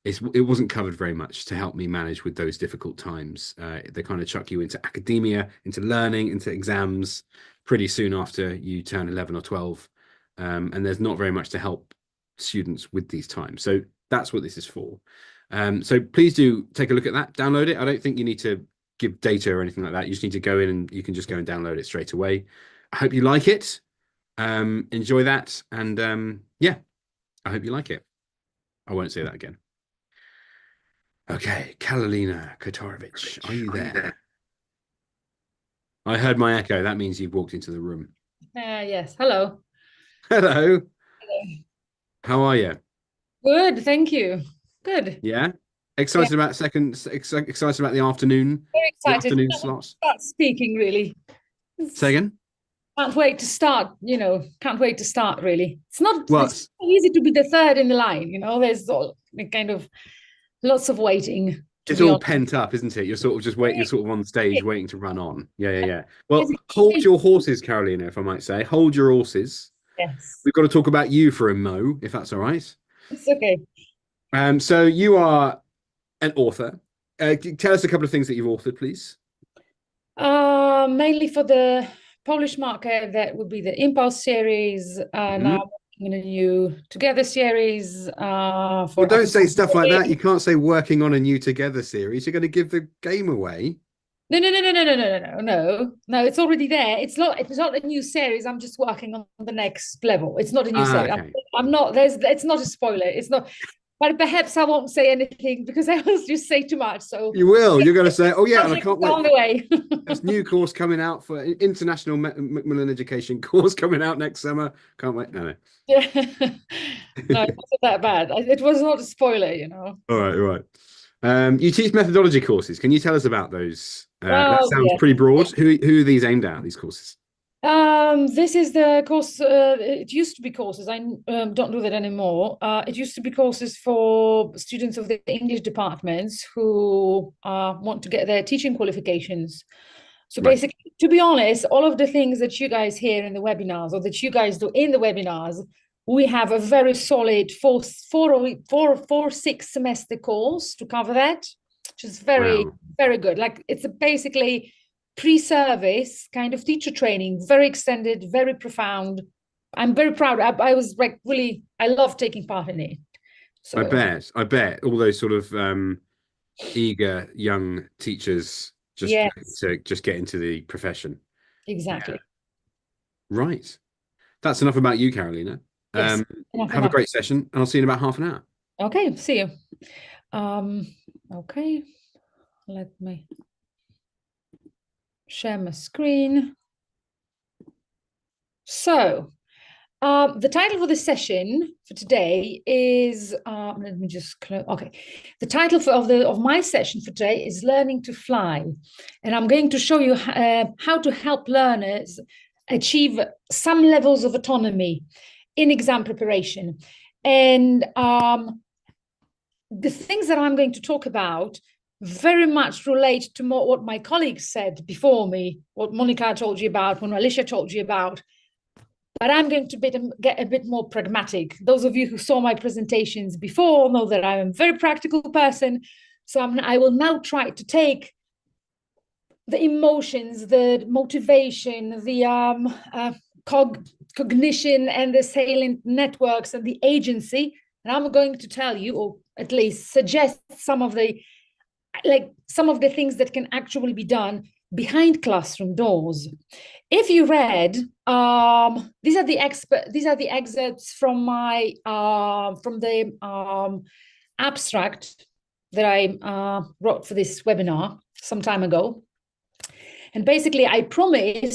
it wasn't covered very much to help me manage with those difficult times. They kind of chuck you into academia, into learning, into exams pretty soon after you turn 11 or 12. And there's not very much to help students with these times. So that's what this is for. So please do take a look at that, download it. I don't think you need to give data or anything like that. You just need to go in and you can just go and download it straight away. I hope you like it. Enjoy that. And yeah, I hope you like it. I won't say that again. Okay, Karolina Kotorovich, are you there? I heard my echo. That means you've walked into the room. Yes. Hello. Hello. Hello. How are you? Good. Thank you. Good. Yeah. Excited about excited about the afternoon. Very excited. The afternoon slots. Start speaking, really. Say again. Can't wait to start. Can't wait to start. Really, it's not easy to be the third in the line. There's all kind of lots of waiting. It's all pent up, isn't it? You're sort of just waiting. You're sort of on stage waiting to run on. Yeah. Well, hold your horses, Karolina, if I might say. Hold your horses. Yes. We've got to talk about you for a mo, if that's all right. It's okay. So you are an author. Tell us a couple of things that you've authored, please. Mainly for the Polish market, that would be the Impulse series. Now I'm working on a new Together series. Well, don't say stuff like that. You can't say working on a new Together series. You're going to give the game away. No. It's already there. It's not a new series. I'm just working on the next level. It's not a new series. Okay. I'm not. It's not a spoiler. It's not. But perhaps I won't say anything because I will just say too much. So you will. You're going to say, "Oh yeah," and I can't wait. On the way. There's new course coming out for international Macmillan education course coming out next summer. Can't wait. No. Yeah. No, it wasn't that bad. It was not a spoiler, All right. You teach methodology courses. Can you tell us about those? That sounds pretty broad. Who are these aimed at? These courses? This is the course. It used to be courses. I don't do that anymore. It used to be courses for students of the English departments who want to get their teaching qualifications. So basically, to be honest, all of the things that you guys hear in the webinars or that you guys do in the webinars, we have a very solid 4-6 semester course to cover that, which is very good. Like it's basically pre-service kind of teacher training, very extended, very profound. I'm very proud. I was like really, I love taking part in it. So I bet all those sort of eager young teachers just get into the profession. Exactly. Yeah. Right. That's enough about you, Karolina. Yes, have a great session, and I'll see you in about half an hour. Okay, see you. Okay, let me share my screen. So the title for the session for today is let me just close. Okay, the title of my session for today is Learning to Fly, and I'm going to show you how to help learners achieve some levels of autonomy in exam preparation. And the things that I'm going to talk about very much relate to what my colleagues said before me, what Monica told you about, what Alicia told you about. But I'm going to get a bit more pragmatic. Those of you who saw my presentations before know that I'm a very practical person. So I will now try to take the emotions, the motivation, the cognition and the salient networks and the agency. And I'm going to tell you, or at least suggest some of the things that can actually be done behind classroom doors. If you read, these are the excerpts from my from the abstract that I wrote for this webinar some time ago. And basically, I promised